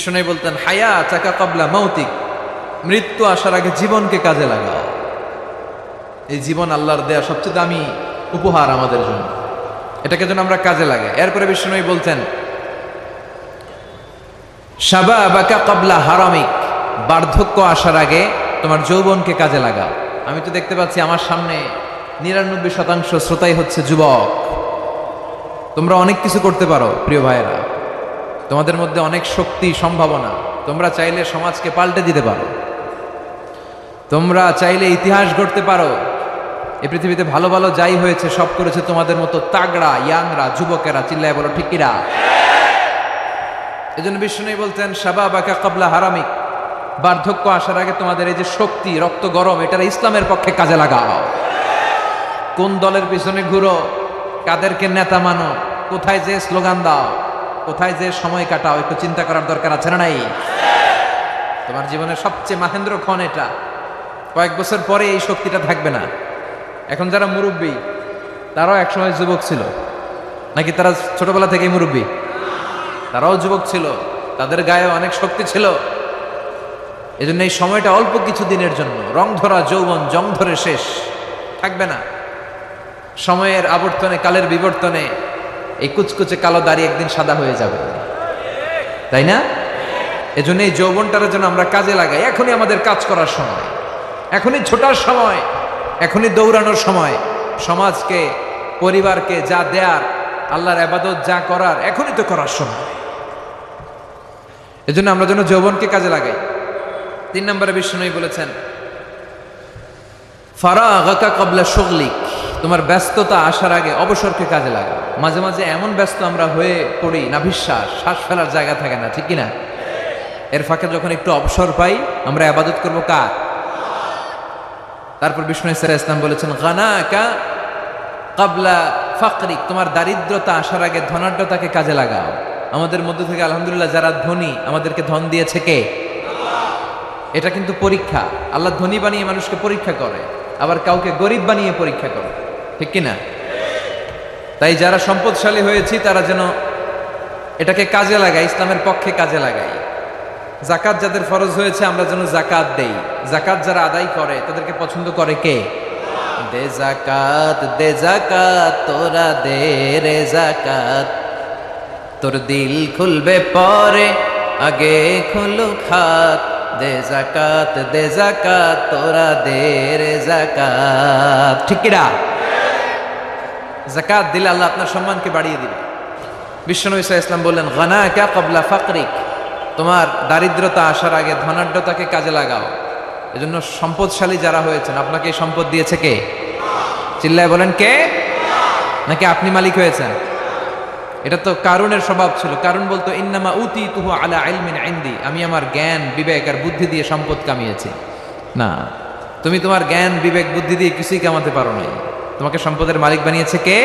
শুনে বলতেন হায়াতাকা ক্বাবলা মাউতিক, মৃত্যু আসার আগে জীবনকে কাজে লাগাও। এই জীবন আল্লাহর দেয়া সবচেয়ে দামি উপহার আমাদের জন্য, এটাকে যেন আমরা কাজে লাগাই। এরপরে বিষ্ণু বলতেন শাবাবাকা ক্বাবলা হারামিক, বার্ধক্য আসার আগে তোমার যৌবনকে কাজে লাগাও। আমি তো দেখতে পাচ্ছি আমার সামনে 99% শ্রোতাই হচ্ছে যুবক। তোমরা অনেক কিছু করতে পারো প্রিয় ভাইয়েরা, তোমাদের মধ্যে অনেক শক্তি সম্ভাবনা, তোমরা চাইলে সমাজকে পাল্টে দিতে পারো, তোমরা চাইলে ইতিহাস গড়তে পারো। এই পৃথিবীতে ভালো ভালো যাই হয়েছে সব করেছে তোমাদের মতো তাগড়া ইয়াংরা, যুবকেরা। চিল্লায় বলো ঠিক কিনা? এই জন্য বিষ্ণু বলতেন শাবাবাকা ক্বাবলা হারামিক, বার্ধক্য আসার আগে তোমাদের এই যে শক্তি, রক্ত গরম, এটা ইসলামের পক্ষে কাজে লাগাও। কোন দলের পিছনে ঘুরো, কাদেরকে নেতা মানো, কোথায় যে স্লোগান দাও, কোথায় যে সময় কাটাও, একটু চিন্তা করার দরকার আছে না নাই? তোমার জীবনের সবচেয়ে মাহেন্দ্র ক্ষণ এটা। কয়েক বছর পরে এই শক্তিটা থাকবে না। এখন যারা মুরব্বী তারাও একসময় যুবক ছিল নাকি? তারা ছোটবেলা থেকেই মুরব্বী? তারাও যুবক ছিল, তাদের গায়ে অনেক শক্তি ছিল। এই জন্য এই সময়টা অল্প কিছু দিনের জন্য, রং ধরা যৌবন জং ধরে শেষ থাকবে না। সময়ের আবর্তনে, কালের বিবর্তনে এই কুচকুচে কালো দাড়ি একদিন সাদা হয়ে যাবে, তাই না? এজন্য এই যৌবনটার জন্য আমরা কাজে লাগাই। এখনই আমাদের কাজ করার সময়, এখনই ছোটার সময়, এখনই দৌড়ানোর সময়। সমাজকে, পরিবারকে যা দেয়ার, আল্লাহর ইবাদত যা করার, এখনই তো করার সময়। এজন্য আমরা যেন যৌবনকে কাজে লাগাই। 3 নম্বরে বিষ্ণু বলেছেন ফারাগাকা ক্বাবলা শুগলিক, তোমার ব্যস্ততা আসার আগে অবসরকে কাজে লাগাও। মাঝে মাঝে এমন ব্যস্ত আমরা হয়ে পড়ি, নাভিশ্বাস, শ্বাস ফেলার জায়গা থাকে না, ঠিক কিনা? এর ফাঁকে যখন একটু অবসর পাই আমরা ইবাদত করব কার? তারপর বিষ্ণু ইসলাম বলেছেন গানাকা ক্বাবলা ফাকরিক, তোমার দারিদ্রতা আসার আগে ধনাঢ্যতাকে কাজে লাগাও। আমাদের মধ্য থেকে আলহামদুলিল্লাহ যারা ধনী, আমাদেরকে ধন দিয়েছে কে? এটা কিন্তু পরীক্ষা। আল্লাহ ধনী বানিয়ে মানুষকে পরীক্ষা করে, আবার কাউকে গরিব বানিয়ে পরীক্ষা করে, ঠিক কিনা? তাই যারা সম্পদশালী হয়েছি তারা যেন এটাকে কাজে লাগায়, ইসলামের পক্ষে কাজে লাগাই। জাকাত যাদের ফরজ হয়েছে আমরা যেন জাকাত দেই। জাকাত যারা আদায় করে তাদেরকে পছন্দ করে কে? দে জাকাত, দে জাকাত, তোরা দে রে জাকাত, তোর দিল খুলবে পরে, আগে খুলু খাত। দে জাকাত, দে জাকাত, তোরা দে রে জাকাত, ঠিক কিনা? জাকাত দিলে আল্লাহ আপনার সম্মানকে বাড়িয়ে দিবে। বিশ্বনবী সাল্লাল্লাহু আলাইহি ওয়াসাল্লাম বললেন গানাকা ক্বাবলা ফাকরিক, তোমার দারিদ্রতা আসার আগে ধনাঢ্যতাকে কাজে লাগাও। এজন্য সম্পদশালী যারা হয়েছেন, আপনাকে এই সম্পদ দিয়েছে কে? চিল্লায় বলেন কে? নাকি আপনি মালিক হয়েছেন? এটা তো কারুনের স্বভাব ছিল। কারুন বলতো ইন্নামা উতীতুহু আলা ইলমিন ইনদি, আমি আমার জ্ঞান বিবেক আর বুদ্ধি দিয়ে সম্পদ কামিয়েছি। না, তুমি তোমার জ্ঞান বিবেক বুদ্ধি দিয়ে কিছুই কামাতে পারো নাই। তোমাকে সম্পদের মালিক বানিয়েছে কে?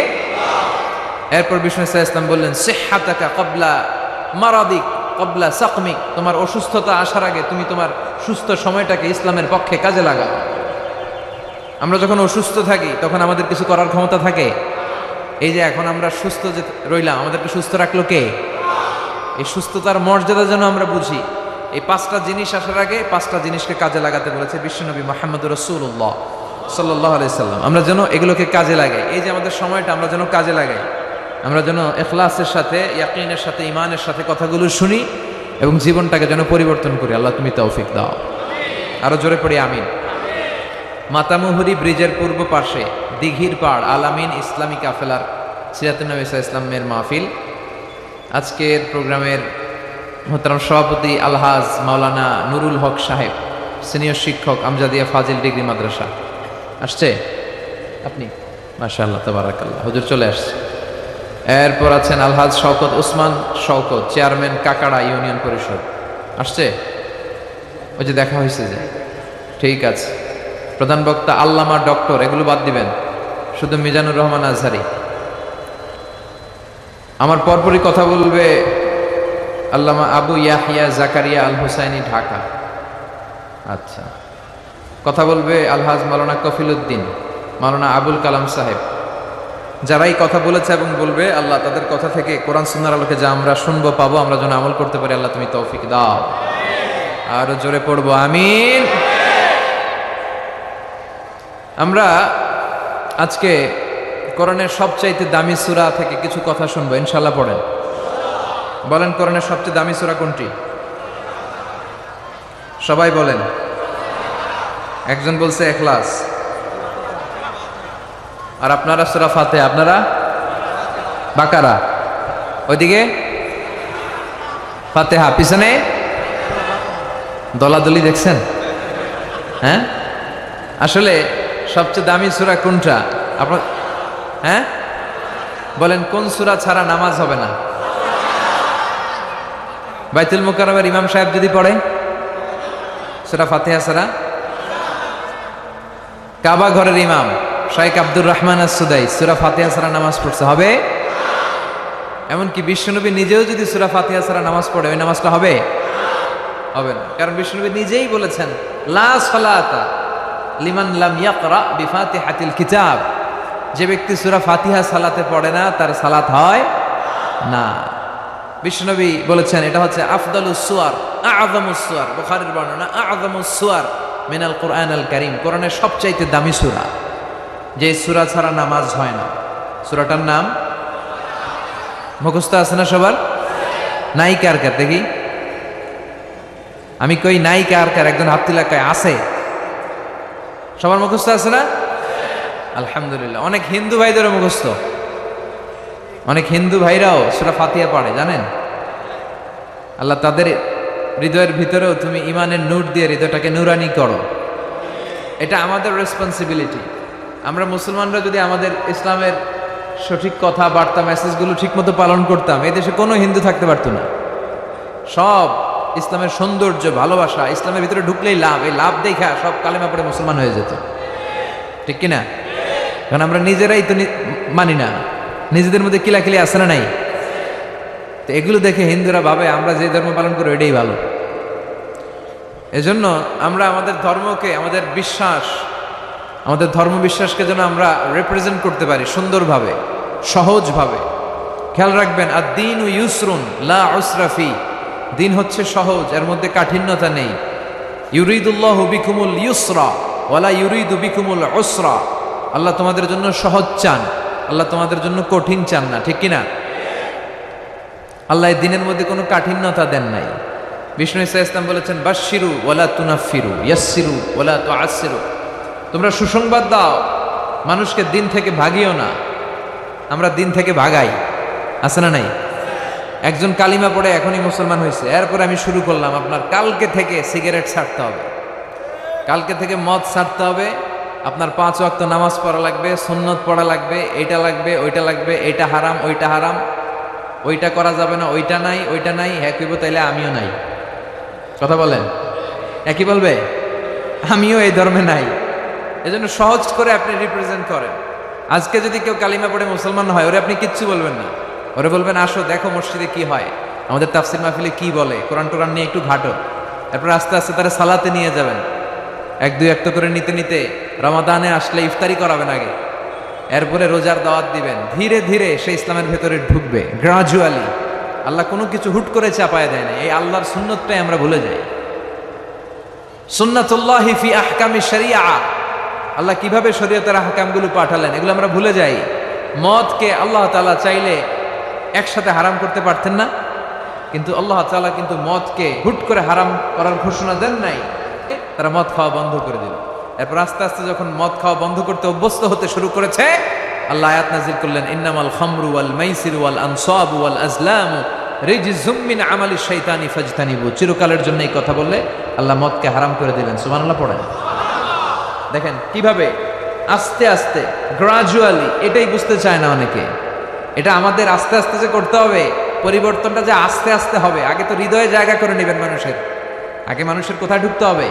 এরপর বিষ্ণু সাল্লাল্লাহু আলাইহি ওয়াসাল্লাম বললেন সিহহাতাকা ক্বাবলা মারাদিক ক্বাবলা সাকমিক, তোমার অসুস্থতা আসার আগে তুমি তোমার সুস্থ সময়টাকে ইসলামের পক্ষে কাজে লাগাও। আমরা যখন অসুস্থ থাকি তখন আমাদের কিছু করার ক্ষমতা থাকে? এই যে এখন আমরা সুস্থ যে রইলাম, আমাদেরকে সুস্থ রাখলো কে? এই সুস্থতার মর্যাদা যেন আমরা বুঝি। এই 5টা জিনিস আসার আগে 5টা জিনিসকে কাজে লাগাতে বলেছে বিশ্বনবী মুহাম্মদুর রাসূলুল্লাহ সাল্লাল্লাহু আলাইহি সাল্লাম। আমরা যেন এগুলোকে কাজে লাগাই। এই যে আমাদের সময়টা আমরা যেন কাজে লাগাই, আমরা যেন ইখলাসের সাথে, ইয়াকিনের সাথে, ঈমানের সাথে কথাগুলো শুনি এবং জীবনটাকে যেন পরিবর্তন করি। আল্লাহ তুমি তৌফিক দাও। আরো জোরে পড়ি আমিন। মাতামুহুরি ব্রিজের পূর্ব পাশে দিঘির পাড় আলামিন ইসলামী কাফেলার সিরাতুন নবী সাল্লাল্লাহু আলাইহি ওয়াসাল্লামের মাহফিল। আজকের প্রোগ্রামের মোহতারাম সভাপতি আলহাজ মাওলানা নুরুল হক সাহেব, সিনিয়র শিক্ষক, আমজাদিয়া ফাজিল ডিগ্রি মাদ্রাসা। আসছে আপনি? মাশাআল্লাহ, তাবারাকাল্লাহ, হুজুর চলে আসছে। এরপর আছেন আলহাজ শওকত ওসমান শওকত, চেয়ারম্যান কাকাড়া ইউনিয়ন পরিষদ। আসছে? ওই যে দেখা হয়েছে যে, ঠিক আছে। প্রধান বক্তা আল্লামা ডক্টর, এগুলো বাদ দিবেন, শুধু মিজানুর রহমান আজহারি। আমার পরপরই কথা বলবে আল্লামা আবু ইয়াহিয়া জাকারিয়া আল হুসাইনি, ঢাকা। আচ্ছা, কথা বলবে আলহাজ মাওলানা কফিল উদ্দিন, মাওলানা আবুল কালাম সাহেব, যারাই কথা বলেছে এবং বলবে, আল্লাহ তাদের কথা থেকে কোরআন সুন্নাহর আলোকে যা আমরা শুনবো পাবো, আমরা যেন আমল করতে পারি, আল্লাহ তুমি তৌফিক দাও। আর জোরে পড়বো আমিন। আমরা আজকে কোরআনের সবচাইতে দামি সূরা থেকে কিছু কথা শুনবো, ইনশাআল্লাহ। পড়েন, বলেন কোরআনের সবচেয়ে দামি সূরা কোনটি? সবাই বলেন। একজন বলছে ইখলাস, আর আপনারা সূরা ফাতিহা, আপনারা বাকারা, ওইদিকে ফাতিহা, পিছনে দলাদলি দেখছেন? হ্যাঁ, আসলে সবচেয়ে দামি সূরা কোনটা আপনার? হ্যাঁ বলেন, কোন সূরা ছাড়া নামাজ হবে না? বাইতুল মুকাররমের ইমাম সাহেব যদি পড়ে সূরা ফাতিহা ছাড়া, কাবা ঘরের ইমাম শাইখ আব্দুর রহমান আস-সুদাই সূরা ফাতিহা ছাড়া নামাজ পড়ছে, হবে? এমনকি বিশ্বনবী নিজেও যদি সূরা ফাতিহা ছাড়া নামাজ পড়ে, ওই নামাজটা হবে? হবে না। কারণ বিশ্বনবী নিজেই বলেছেন, লা সালাতা লিমান লাম ইয়াকরা বিফাতিহাতিল কিতাব। যে ব্যক্তি সূরা ফাতিহা সালাতে পড়ে না, তার সালাত হয় না। বিশ্বনবী বলেছেন, এটা হচ্ছে আফদালুস সুয়ার, আ'যামুস সুয়ার, বুখারীর বর্ণনা, আ'যামুস সুয়ার মিনাল কুরআনিল কারীম, কোরআনের সবচাইতে দামি সূরা। যে সূরা ছাড়া নামাজ হয় না। সূরাটার নাম মুখস্থ আছে না সবার? নাই কার কার দেখি? আমি কই নাই কার কার? একজন হাত তুলে কয় আছে। সবার মুখস্থ আছে না? আলহামদুলিল্লাহ। অনেক হিন্দু ভাইদেরও মুখস্থ, অনেক হিন্দু ভাইরাও সূরা ফাতিহা পড়ে, জানেন? আল্লাহ তাদের হৃদয়ের ভিতরেও তুমি ইমানের নূর দিয়ে হৃদয়টাকে নূরানি করো। এটা আমাদের রেসপন্সিবিলিটি। আমরা মুসলমানরা যদি আমাদের ইসলামের সঠিক কথা, বার্তা, মেসেজগুলো ঠিকমতো পালন করতাম, এই দেশে কোনো হিন্দু থাকতে পারতো না। সব ইসলামের সৌন্দর্য, ভালোবাসা, ইসলামের ভিতরে ঢুকলেই লাভ, এই লাভ দেখা সব কালেমা পড়ে মুসলমান হয়ে যেত, ঠিক কিনা? কারণ আমরা নিজেরাই তো মানি না, নিজেদের মধ্যে কিলাকিলি আছে না নাই? তো এগুলো দেখে হিন্দুরা ভাবে আমরা যে ধর্ম পালন করি এটাই ভালো। এজন্য আমরা আমাদের ধর্মকে, আমাদের বিশ্বাস, আমাদের ধর্ম বিশ্বাসকে যেন আমরা রিপ্রেজেন্ট করতে পারি সুন্দরভাবে, সহজভাবে। খেয়াল রাখবেন, আদ-দীনু ইউসরুন লা উসরা ফি, দিন হচ্ছে সহজ, এর মধ্যে কাঠিন্যতা নেই। ইউরিদুল্লাহু বিকুমুল ইউসরা ওয়ালা ইউরিদু বিকুমুল উসরা। আল্লাহ তোমাদের জন্য সহজ চান, আল্লাহ তোমাদের জন্য কঠিন চান না, ঠিক কিনা? আল্লাহ এই দিনের মধ্যে কোনো কাঠিন্যতা দেন নাই। বিষ্ণু ঈসা ইসলাম বলেছেন, বাশশিরু ওয়ালা তুনাফিরু, ইয়াসসিরু ওয়ালা তুআসসিরু। তোমরা সুসংবাদ দাও, মানুষকে দিন থেকে ভাগিও না। আমরা দিন থেকে ভাগাই, আছে না নাই? একজন কালিমা পড়ে এখনই মুসলমান হয়েছে, এরপরে আমি শুরু করলাম, আপনার কালকে থেকে সিগারেট ছাড়তে হবে, কালকে থেকে মদ ছাড়তে হবে, আপনার 5 ওয়াক্ত নামাজ পড়া লাগবে, সুন্নত পড়া লাগবে, এইটা লাগবে, ওইটা লাগবে, এইটা হারাম, ওইটা হারাম, ওইটা করা যাবে না, ওইটা নাই, ওইটা নাই। হ্যাঁ কইব, তাইলে আমিও নাই। কথা বলেন, একই বলবে আমিও এই ধর্মে নাই। এজন্য সহজ করে আপনি রিপ্রেজেন্ট করেন। আজকে যদি কেউ কালিমা পড়ে মুসলমান হয়, ওরে আপনি কিচ্ছু বলবেন না, ওরে বলবেন আসো দেখো মসজিদে কি হয়, আমাদের তাফসির মাহফিলে কি বলে, কোরআন টোরআন নিয়ে একটু ঘাটো। এরপর আস্তে আস্তে তারা সালাতে নিয়ে যাবেন, 1-2 একটা করে নিতে নিতে রমাদানে আসলে ইফতারি করাবেন আগে, এরপরে রোজার দাওয়াত দিবেন। ধীরে ধীরে সে ইসলামের ভেতরে ঢুকবে, গ্রাজুয়ালি। আল্লাহ কোনো কিছু হুট করে চাপায় দেয় না। এই আল্লাহর সুন্নতটাই আমরা ভুলে যাই। সুন্নাতুল্লাহি ফি আহকামি শরিয়া, আল্লাহ কিভাবে শরীয়তের আহকামগুলো পাঠালেন, এগুলো আমরা ভুলে যাই। মদকে আল্লাহ তাআলা চাইলে একসাথে হারাম করতে পারতেন না, কিন্তু আল্লাহ তাআলা কিন্তু মদকে হুট করে হারাম করার ঘোষণা দেন নাই, তারা মদ খাওয়া বন্ধ করে দিল। এরপর আস্তে আস্তে যখন মদ খাওয়া বন্ধ করতে অভ্যস্ত হতে শুরু করেছে, আল্লাহ আয়াত নাযিল করলেন, ইন্নামাল খামরু ওয়াল মাইসিরু ওয়াল আনসাবু ওয়াল আজলামু রিজজুম মিন আমালিশ শাইতানি ফাজতানিবু। চিরকালের জন্য এই কথা বললে আল্লাহ মদকে হারাম করে দিলেন। সুবহানাল্লাহ পড়েন। দেখেন কিভাবে আস্তে আস্তে, গ্রাজুয়ালি। এটাই বুঝতে চায় না অনেকে। এটা আমাদের আস্তে আস্তে যে করতে হবে, পরিবর্তনটা যে আস্তে আস্তে হবে। আগে তো হৃদয়ে জায়গা করে নেবেন মানুষের। আগে মানুষের কোথায় ঢুকতে হবে?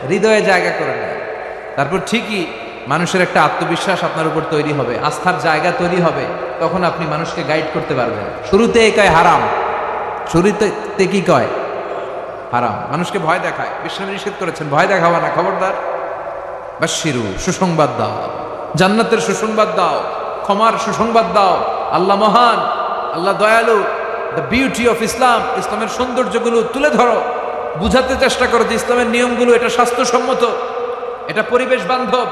হৃদয়ে জায়গা করে নেন। তারপর ঠিকই মানুষের একটা আত্মবিশ্বাস আপনার উপর তৈরি হবে, আস্থার জায়গা তৈরি হবে। তখন আপনি মানুষকে গাইড করতে পারবেন। শুরুতে কয় হারাম, শুরুতে কি কয়? হারাম। মানুষকে ভয় দেখায়। বিশ্বনবী নিষেধ করেছেন, ভয় দেখাবা না, খবরদার। বাশশিরু, সুসংবাদ দাও, জান্নাতের সুসংবাদ দাও, ক্ষমার সুসংবাদ দাও, আল্লাহ মহান, আল্লাহ দয়ালু, দ্য বিউটি অফ ইসলাম, ইসলামের সৌন্দর্যগুলো তুলে ধরো, বুঝাতে চেষ্টা করো যে ইসলামের নিয়মগুলো এটা স্বাস্থ্যসম্মত, এটা পরিবেশ বান্ধব,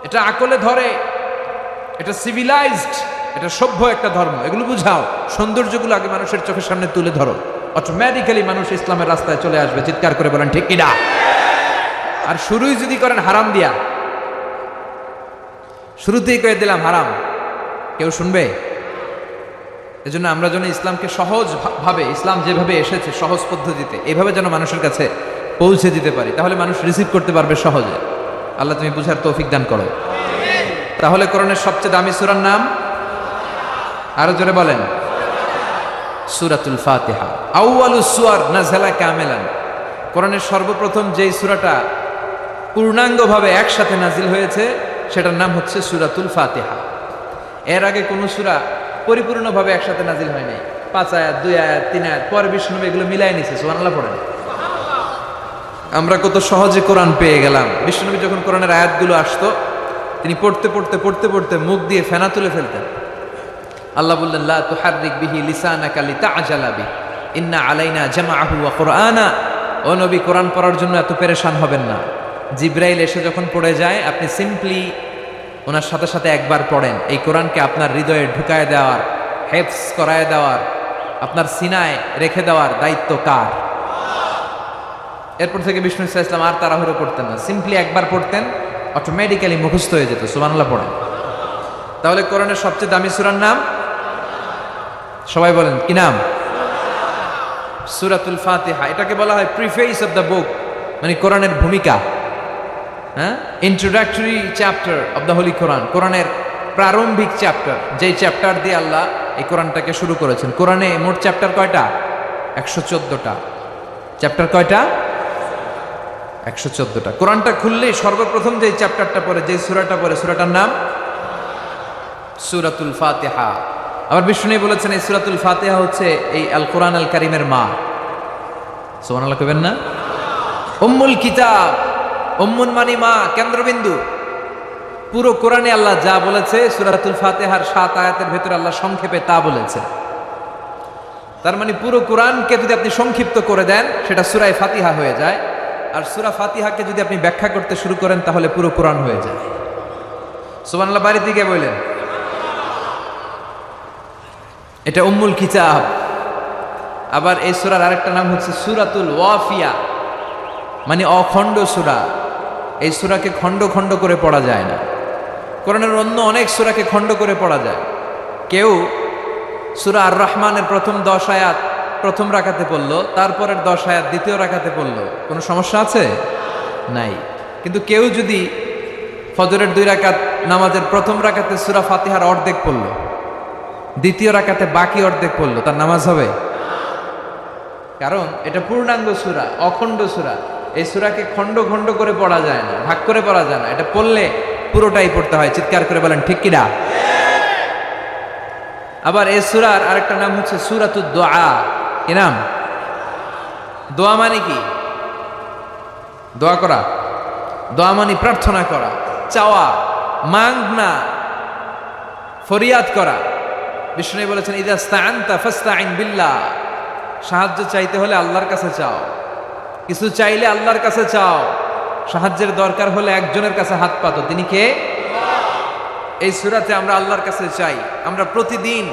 এটা আকলে ধরে, এটা সিভিলাইজড, এটা সভ্য একটা ধর্ম, এগুলো বুঝাও। সৌন্দর্যগুলো আগে মানুষের চোখের সামনে তুলে ধরো, অটোমেটিক্যালি মানুষ ইসলামের রাস্তায় চলে আসবে। চিৎকার করে বলেন ঠিক কিনা? আর শুরুই যদি করেন হারাম দিয়া, শুরুতেই কয়ে দিলাম হারাম, কেউ শুনবে? এজন্য আমরা যেন ইসলামকে সহজ ভাবে, ইসলাম যেভাবে এসেছে সহজ পদ্ধতিতে, এইভাবে যেন মানুষের কাছে পৌঁছে দিতে পারি, তাহলে মানুষ রিসিভ করতে পারবে সহজে। আল্লাহ তুমি বুঝার তৌফিক দান করো। তাহলে কোরআনের সবচেয়ে দামি সূরার নাম আরো জোরে বলেন, সূরাতুল ফাতিহা। আউয়ালুস সুওয়ার নাযালা কামিলান, কোরআনের সর্বপ্রথম যেই সূরাটা পূর্ণাঙ্গভাবে একসাথে নাজিল হয়েছে সেটার নাম হচ্ছে সূরাতুল ফাতিহা। এর আগে কোন সূরা পরিপূর্ণভাবে একসাথে নাজিল হয় নাই। 5 আয়াত, 2 আয়াত, 3 আয়াত, পরে বিষ্ণু এগুলো মিলাই নিছে। সুবহানাল্লাহ পড়েন। আমরা কত সহজে কোরআন পেয়ে গেলাম। বিষ্ণু যখন কোরআনের আয়াতগুলো আসতো, তিনি পড়তে পড়তে পড়তে পড়তে মুখ দিয়ে ফেনা তুলে ফেলতেন। আল্লাহ বললেন, লা তুহাররিক বিহি লিসানাকা লিতাআজালা বিহি ইন্না আলাইনা জামাআহু ওয়া কুরআনা। ও নবী, কোরআন পড়ার জন্য এত পেরেশান হবেন না। জিব্রাইল এসে যখন পড়ে যায়, আপনি সিম্পলি ওনার সাথে সাথে একবার পড়েন। এই কোরআনকে আপনার হৃদয়ে ঢুকায় দেওয়ার, হেফজ করায় দেওয়ার, আপনার সিনায় রেখে দেওয়ার দায়িত্ব কার? এরপর থেকে বিষ্ণু ইসা ইসলাম আর তাড়াহুড়ো করতেন না, সিম্পলি একবার পড়তেন, অটোমেটিক্যালি মুখস্থ হয়ে যেত। সুবহানাল্লাহ পড়েন। তাহলে কোরআনের সবচেয়ে দামি সূরার নাম সবাই বলেন কি নাম? সূরাতুল ফাতিহা। এটাকে বলা হয় প্রিফেস অফ দ্য বুক, মানে কোরআনের ভূমিকা, হ্যাঁ, introductory chapter of the holy কোরআন, কোরআনের প্রারম্ভিক চ্যাপ্টার, যেই চ্যাপ্টার দিয়ে আল্লাহ এই কোরআনটাকে শুরু করেছেন। কোরআনে মোট চ্যাপ্টার কয়টা? 114টা। চ্যাপ্টার কয়টা? 114টা। কোরআনটা খুললেই সর্বপ্রথম যে চ্যাপ্টারটা পড়ে, যে সূরাটা পড়ে, সূরাটার নাম সূরাতুল ফাতিহা। আবার বিষ্ণু বলেছেন এই সূরাতুল ফাতিহা হচ্ছে এই আল কোরআন আল কারীমের মা। সুবহানাল্লাহ কইবেন না? উম্মুল কিতাব, উম্মুন মানে মা, কেন্দ্রবিন্দু। পুরো কোরআনে আল্লাহ যা বলেছে সূরাতুল ফাতিহার 7 আয়াতের ভেতরে আল্লাহ সংক্ষেপে তা বলেছে। তার মানে পুরো কোরআনকে যদি আপনি সংক্ষিপ্ত করে দেন সেটা সূরা ফাতিহা হয়ে যায়, আর সূরা ফাতিহাকে যদি আপনি ব্যাখ্যা করতে শুরু করেন তাহলে পুরো কোরআন হয়ে যায়। সুবহানাল্লাহ বাড়ি থেকে বললেন। এটা উম্মুল কিতাব। আবার এই সূরার আরেকটা নাম হচ্ছে সূরাতুল ওয়াফিয়া, মানে অখণ্ড সূরা। এই সূরাকে খণ্ড খণ্ড করে পড়া যায় না। কোরআনের অন্য অনেক সূরাকে খণ্ড করে পড়া যায়। কেউ সূরা আর রহমানের প্রথম 10 আয়াত প্রথম রাকাতে পড়লো, তারপরের 10 আয়াত দ্বিতীয় রাকাতে পড়লো, কোনো সমস্যা আছে? নাই। কিন্তু কেউ যদি ফজরের 2 রাকাত নামাজের প্রথম রাকাতে সূরা ফাতিহার অর্ধেক পড়লো, দ্বিতীয় রাকাতে বাকি অর্ধেক পড়লো, তার নামাজ হবে? কারণ এটা পূর্ণাঙ্গ সূরা, অখণ্ড সূরা। এই সূরাকে খণ্ড খণ্ড করে পড়া যায় না, ভাগ করে পড়া যায় না। এটা পড়লে পুরোটাই পড়তে হয়। চিৎকার করে বলেন ঠিক কিনা? আবার এই সূরার আরেকটা নাম হচ্ছে সূরাতুদ দুআ। কি নাম? দোয়া মানে কি? দোয়া করা। দোয়া মানে প্রার্থনা করা, চাওয়া, মাগনা, ফরিয়াদ করা। বিষ্ণু বলেছেন, ইযা ইসতাআনতা ফাসতাইন বিল্লাহ। সাহায্য চাইতে হলে আল্লাহর কাছে চাও, কিছু চাইলে আল্লাহর কাছে চাও। সাহায্যের দরকার হলে একজনের কাছে হাত পাতো, তিনি কে? এই সূরাতে আমরা আল্লাহর কাছে চাই। আমরা প্রতিদিন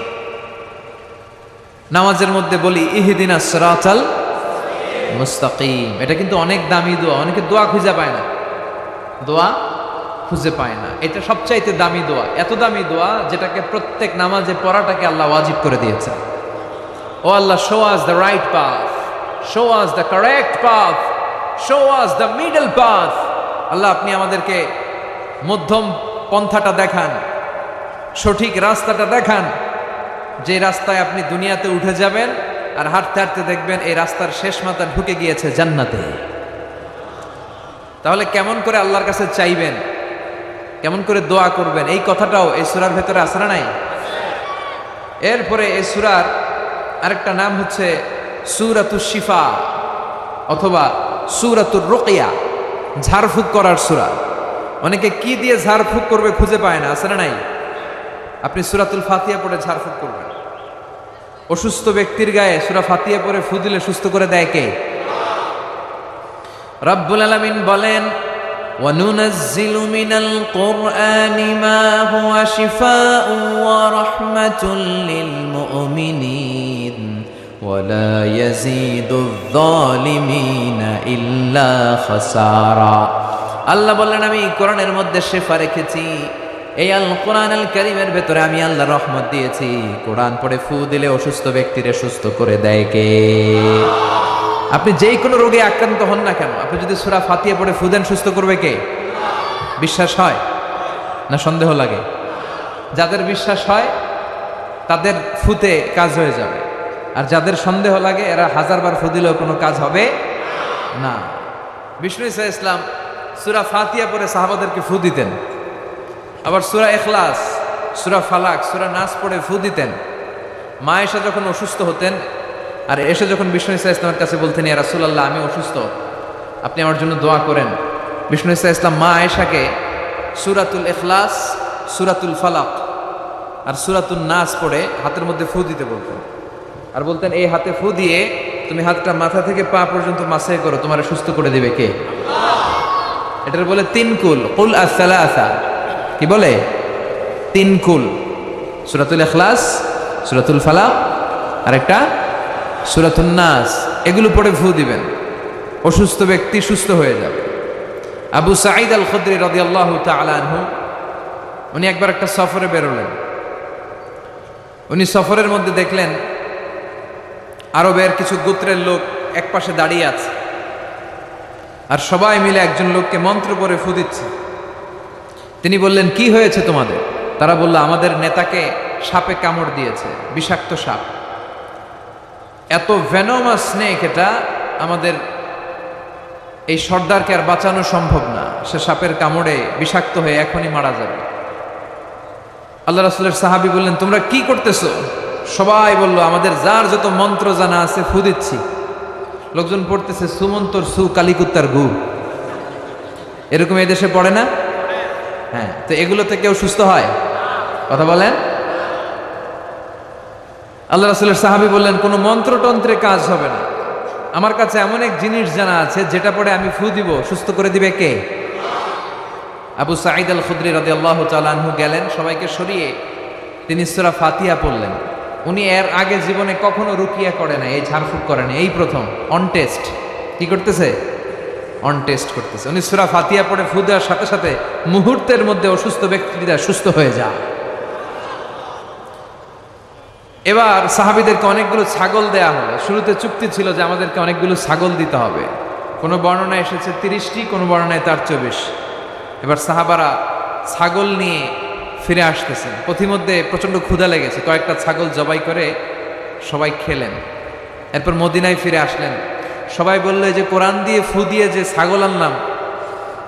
নামাজের মধ্যে বলি ইহদিনাস সিরাতাল মুস্তাকিম। এটা কিন্তু অনেক দামি দোয়া। অনেকে দোয়া খুঁজে পায় না, দোয়া খুঁজে পায় না। এটা সবচাইতে দামি দোয়া। এত দামি দোয়া যেটাকে প্রত্যেক নামাজে পড়াটাকে আল্লাহ ওয়াজিব করে দিয়েছে। ও আল্লাহ, show us the right path, show us the correct path, show us the middle path. আল্লাহ, আপনি আমাদেরকে মধ্যম পন্থাটা দেখান, সঠিক রাস্তাটা দেখান, যে রাস্তায় আপনি দুনিয়াতে উঠে যাবেন আর হাঁটতে হাঁটতে দেখবেন এই রাস্তার শেষ মাথা ঢুকে গিয়েছে জান্নাতে। তাহলে কেমন করে আল্লাহর কাছে চাইবেন, কেমন করে দোয়া করবেন, এই কথাটাও এই সূরার ভেতরে আছে না নাই? এরপরে এই সূরার আরেকটা নাম হচ্ছে সূরাতুশ শিফা অথবা সূরাতুর রুকিয়া, ঝাড়ফুঁক করার সূরা। অনেকে কি দিয়ে ঝাড়ফুঁক করবে খুঁজে পায় না, আছে না নাই? আপনি সূরাতুল ফাতিহা পড়ে ঝাড়ফুঁক করবেন। অসুস্থ ব্যক্তির গায়ে সূরা ফাতিহা পড়ে ফু দিলে সুস্থ করে দেয় কে? রব্বুল আলামিন বলেন, وَنُنَزِّلُ مِنَ الْقُرْآنِ مَا هُوَ شِفَاءٌ وَرَحْمَةٌ لِّلْمُؤْمِنِينَ وَلَا يَزِيدُ الظَّالِمِينَ إِلَّا خَسَارًا। আল্লাহ বললেন, আমি কোরআনের মধ্যে শিফা রেখেছি, এই আল কোরআন আল কারীমের ভেতরে আমি আল্লাহ রহমত দিয়েছি। কোরআন পড়ে ফু দিলে অসুস্থ ব্যক্তিরে সুস্থ করে দেয় কে? আপনি যেই কোনো রোগে আক্রান্ত হন না কেন, আপনি যদি সূরা ফাতিহা পড়ে ফু দেন, সুস্থ করবে কে? বিশ্বাস হয় না সন্দেহ লাগে? যাদের বিশ্বাস হয় তাদের ফুতে কাজ হয়ে যাবে, আর যাদের সন্দেহ লাগে এরা হাজারবার ফু দিলেও কোনো কাজ হবে না। বিষ্ণু ঈসা ইসলাম সূরা ফাতিহা পড়ে সাহাবাদেরকে ফু দিতেন, আবার সূরা ইখলাস, সূরা ফালাক, সূরা নাস পড়ে ফু দিতেন। মা আয়েশা যখন অসুস্থ হতেন আর এসে যখন বিষ্ণু ঈসা ইসলামের কাছে বলতেন, ইয়া রাসূলুল্লাহ, আমি অসুস্থ, আপনি আমার জন্য দোয়া করেন, বিষ্ণু ঈসা ইসলাম মা আয়েশাকে সূরাতুল ইখলাস, সূরাতুল ফালাক আর সূরাতুন নাস পড়ে হাতের মধ্যে ফু দিতে বলতেন, আর বলতেন, এই হাতে ফু দিয়ে তুমি হাতটা মাথা থেকে পা পর্যন্ত মাসাই করো, তোমার সুস্থ করে দিবে কে? এটার বলে তিন কুল, কুল আস-সালাসা। কি বলে? তিন কুল, সূরাতুল ইখলাস, সূরাতুল ফালাক আর একটা সূরাতুন নাস। এগুলো পড়ে ফু দিবেন, অসুস্থ ব্যক্তি সুস্থ হয়ে যাবে। আবু সাঈদ আল খুদরি রাদিয়াল্লাহু তাআলা আনহু, উনি একবার একটা সফরে বেরোলেন। উনি সফরের মধ্যে দেখলেন আরবের কিছু গোত্রের লোক একপাশে দাঁড়িয়ে আছে, আর সবাই মিলে একজন লোককে মন্ত্র পড়ে ফু দিচ্ছে। তিনি বললেন, কি হয়েছে তোমাদের? তারা বলল, আমাদের নেতাকে সাপে কামড় দিয়েছে, বিষাক্ত সাপ, এত ভেনোমাস স্নেক, এটা আমাদের এই সর্দারকে আর বাঁচানো সম্ভব না, সে সাপের কামড়ে বিষাক্ত হয়ে এখনই মারা যাবে। আল্লাহ রাসূলের সাহাবী বললেন, তোমরা কি করতেছো? সবাই বলল, আমাদের যার যত মন্ত্র জানা আছে ফু দিচ্ছি। লোকজন পড়তেছে, সুমন্তর সু কালিকুত্তার গু, এরকম এদেশে পড়ে না? হ্যাঁ, তো এগুলোতে কেউ সুস্থ হয়? কথা বলেন। আল্লাহ রাসূলের সাহাবী বললেন, কোনো মন্ত্রতন্ত্রে কাজ হবে না, আমার কাছে এমন এক জিনিস জানা আছে যেটা পড়ে আমি ফু দিব, সুস্থ করে দিবে কে? আবু সাঈদ আল খুদরি রাদিয়াল্লাহু তাআলা আনহু গেলেন, সবাইকে সরিয়ে তিনি সূরা ফাতিহা পড়লেন। উনি এর আগে জীবনে কখনো রুকিয়া করে না, এই ঝাড়ফুঁক করে না, এই প্রথম অন টেস্ট। কি করতেছে? অন টেস্ট করতেছে। উনি সূরা ফাতিহা পড়ে ফু দেওয়ার সাথে সাথে মুহূর্তের মধ্যে অসুস্থ ব্যক্তিরা সুস্থ হয়ে যায়। এবার সাহাবীদেরকে অনেকগুলো ছাগল দেয়া হলো। শুরুতে চুক্তি ছিল যে আমাদেরকে অনেকগুলো ছাগল দিতে হবে, কোনো বর্ণনায় এসেছে 30টি, কোনো বর্ণনায় তার 24। এবার সাহাবারা ছাগল নিয়ে ফিরে আসতেছেন, পথিমধ্যে প্রচন্ড ক্ষুধা লেগেছে, কয়েকটা ছাগল জবাই করে সবাই খেলেন। এরপর মদিনায় ফিরে আসলেন, সবাই বললো, যে কোরআন দিয়ে ফু দিয়ে যে ছাগল আনলাম,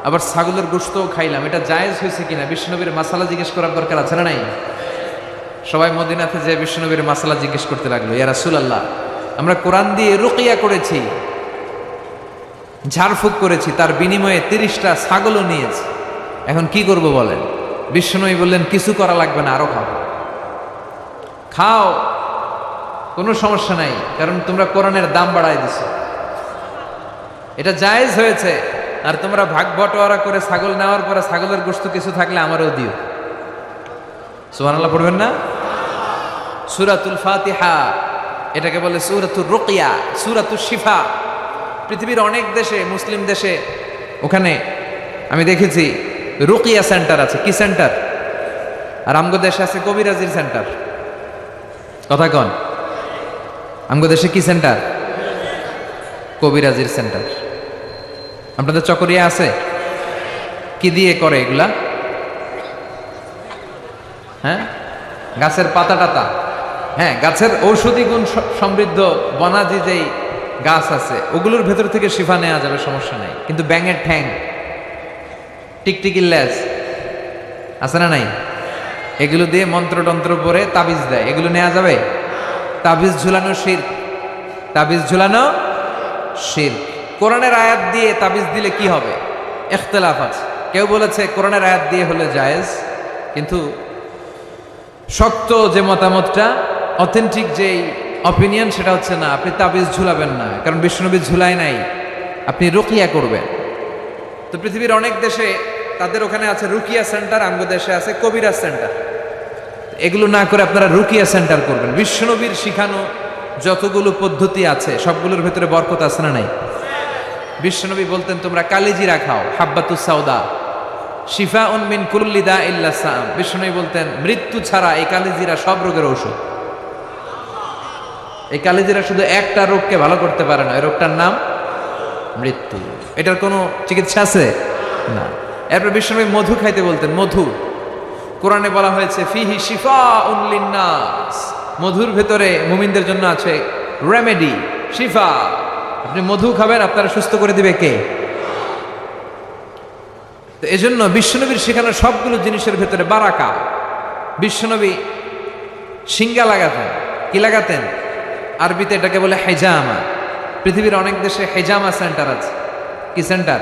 আবার ছাগলের গোশতও খাইলাম, এটা জায়েজ হয়েছে কিনা বিশ্বনবীর মাসালা জিজ্ঞেস করার দরকার আছে না নাই? সবাই মদিনাতে যে বিশ্বনবীর মাসালা জিজ্ঞেস করতে লাগলো, ইয়া রাসূলুল্লাহ, আমরা কোরআন দিয়ে রুকিয়া করেছি, ঝাড়ফুঁক করেছি, তার বিনিময়ে 30টা ছাগলও নিয়েছি, এখন কি করব বলেন? বিশ্বনবী বললেন, কিছু করা লাগবে না, আরো খাও, খাও, কোনো সমস্যা নাই, কারণ তোমরা কোরআনের দাম বাড়াই দিছো, এটা জায়েজ হয়েছে। আর তোমরা ভাগ বটোয়ারা করে ছাগল নেওয়ার পরে ছাগলের গোশত কিছু থাকলে আমারও দিও। সুবহানাল্লাহ পড়বেন না? সূরাতুল ফাতিহা, এটাকে বলে সূরাতুর রুকিয়া, সূরাতুশ শিফা। পৃথিবীর অনেক দেশে, মুসলিম দেশে, ওখানে আমি দেখেছি রুকিয়া সেন্টার আছে। কি সেন্টার? আর আমগো দেশে আছে কবিরাজির সেন্টার। কথা কন, আমগো দেশে কি সেন্টার? কবিরাজির সেন্টার। আপনাদের চকরিয়া আছে? কি দিয়ে করে এগুলা? হ্যাঁ, গাছের পাতা টাতা, হ্যাঁ, গাছের ঔষধি গুণ সমৃদ্ধ বনাজি যেই গাছ আছে ওগুলোর ভেতর থেকে শিফা নেওয়া যাবে, সমস্যা নাই। কিন্তু ব্যাঙের ঠ্যাং, টিকটিকির লেজ আছে না নাই, এগুলো দিয়ে মন্ত্রতন্ত্র পরে তাবিজ দেয়, এগুলো নেওয়া যাবে? তাবিজ ঝুলানো শিরক, তাবিজ ঝুলানো শিরক। কোরআনের আয়াত দিয়ে তাবিজ দিলে কি হবে? ইখতিলাফ আছে। কেউ বলেছে কোরআনের আয়াত দিয়ে হলে জায়েজ, কিন্তু শক্ত যে মতামতটা, অথেন্টিক যেই অপিনিয়ন, সেটা হচ্ছে না আপনি তাবিজ ঝুলাবেন না, কারণ বিশ্বনবী ঝুলায় নাই, আপনি রুকিয়া করবেন। তো পৃথিবীর অনেক দেশে তাদের ওখানে আছে রুকিয়া সেন্টার, আমগো দেশে আছে কবিরাজ সেন্টার। এগুলো না করে আপনারা রুকিয়া সেন্টার করবেন। বিশ্বনবীর শিখানো যতগুলো পদ্ধতি আছে সবগুলোর ভেতরে বরকত আছে না নাই? বিশ্বনবী বলতেন তোমরা কালিজিরা খাও, হাব্বাতুস সাউদা শিফাউন মিন কুল্লি দা ইল্লা সাম। বিশ্বনবী বলতেন মৃত্যু ছাড়া এই কালিজিরা সব রোগের ঔষধ। এই কালিজিরা শুধু একটা রোগকে ভালো করতে পারে না, এই রোগটার নাম মৃত্যু। এটার কোনো চিকিৎসা আছে না। এরপর বিশ্বনবী মধু খাইতে বলতেন। মধু কোরআনে বলা হয়েছে ফিহি শিফাউন লিন্নাস, মধুর ভেতরে মুমিনদের জন্য আছে রেমেডি, শিফা। আপনি মধু খাবেন, আপনারা সুস্থ করে দিবে কে? তো এজন্য বিশ্বনবীর শেখানো সবগুলো জিনিসের ভেতরে বারাকা। বিশ্বনবী সিঙ্গা লাগাতেন। কি লাগাতেন? আরবিতে এটাকে বলে হেজামা। পৃথিবীর অনেক দেশে হেজামা সেন্টার আছে। কি সেন্টার?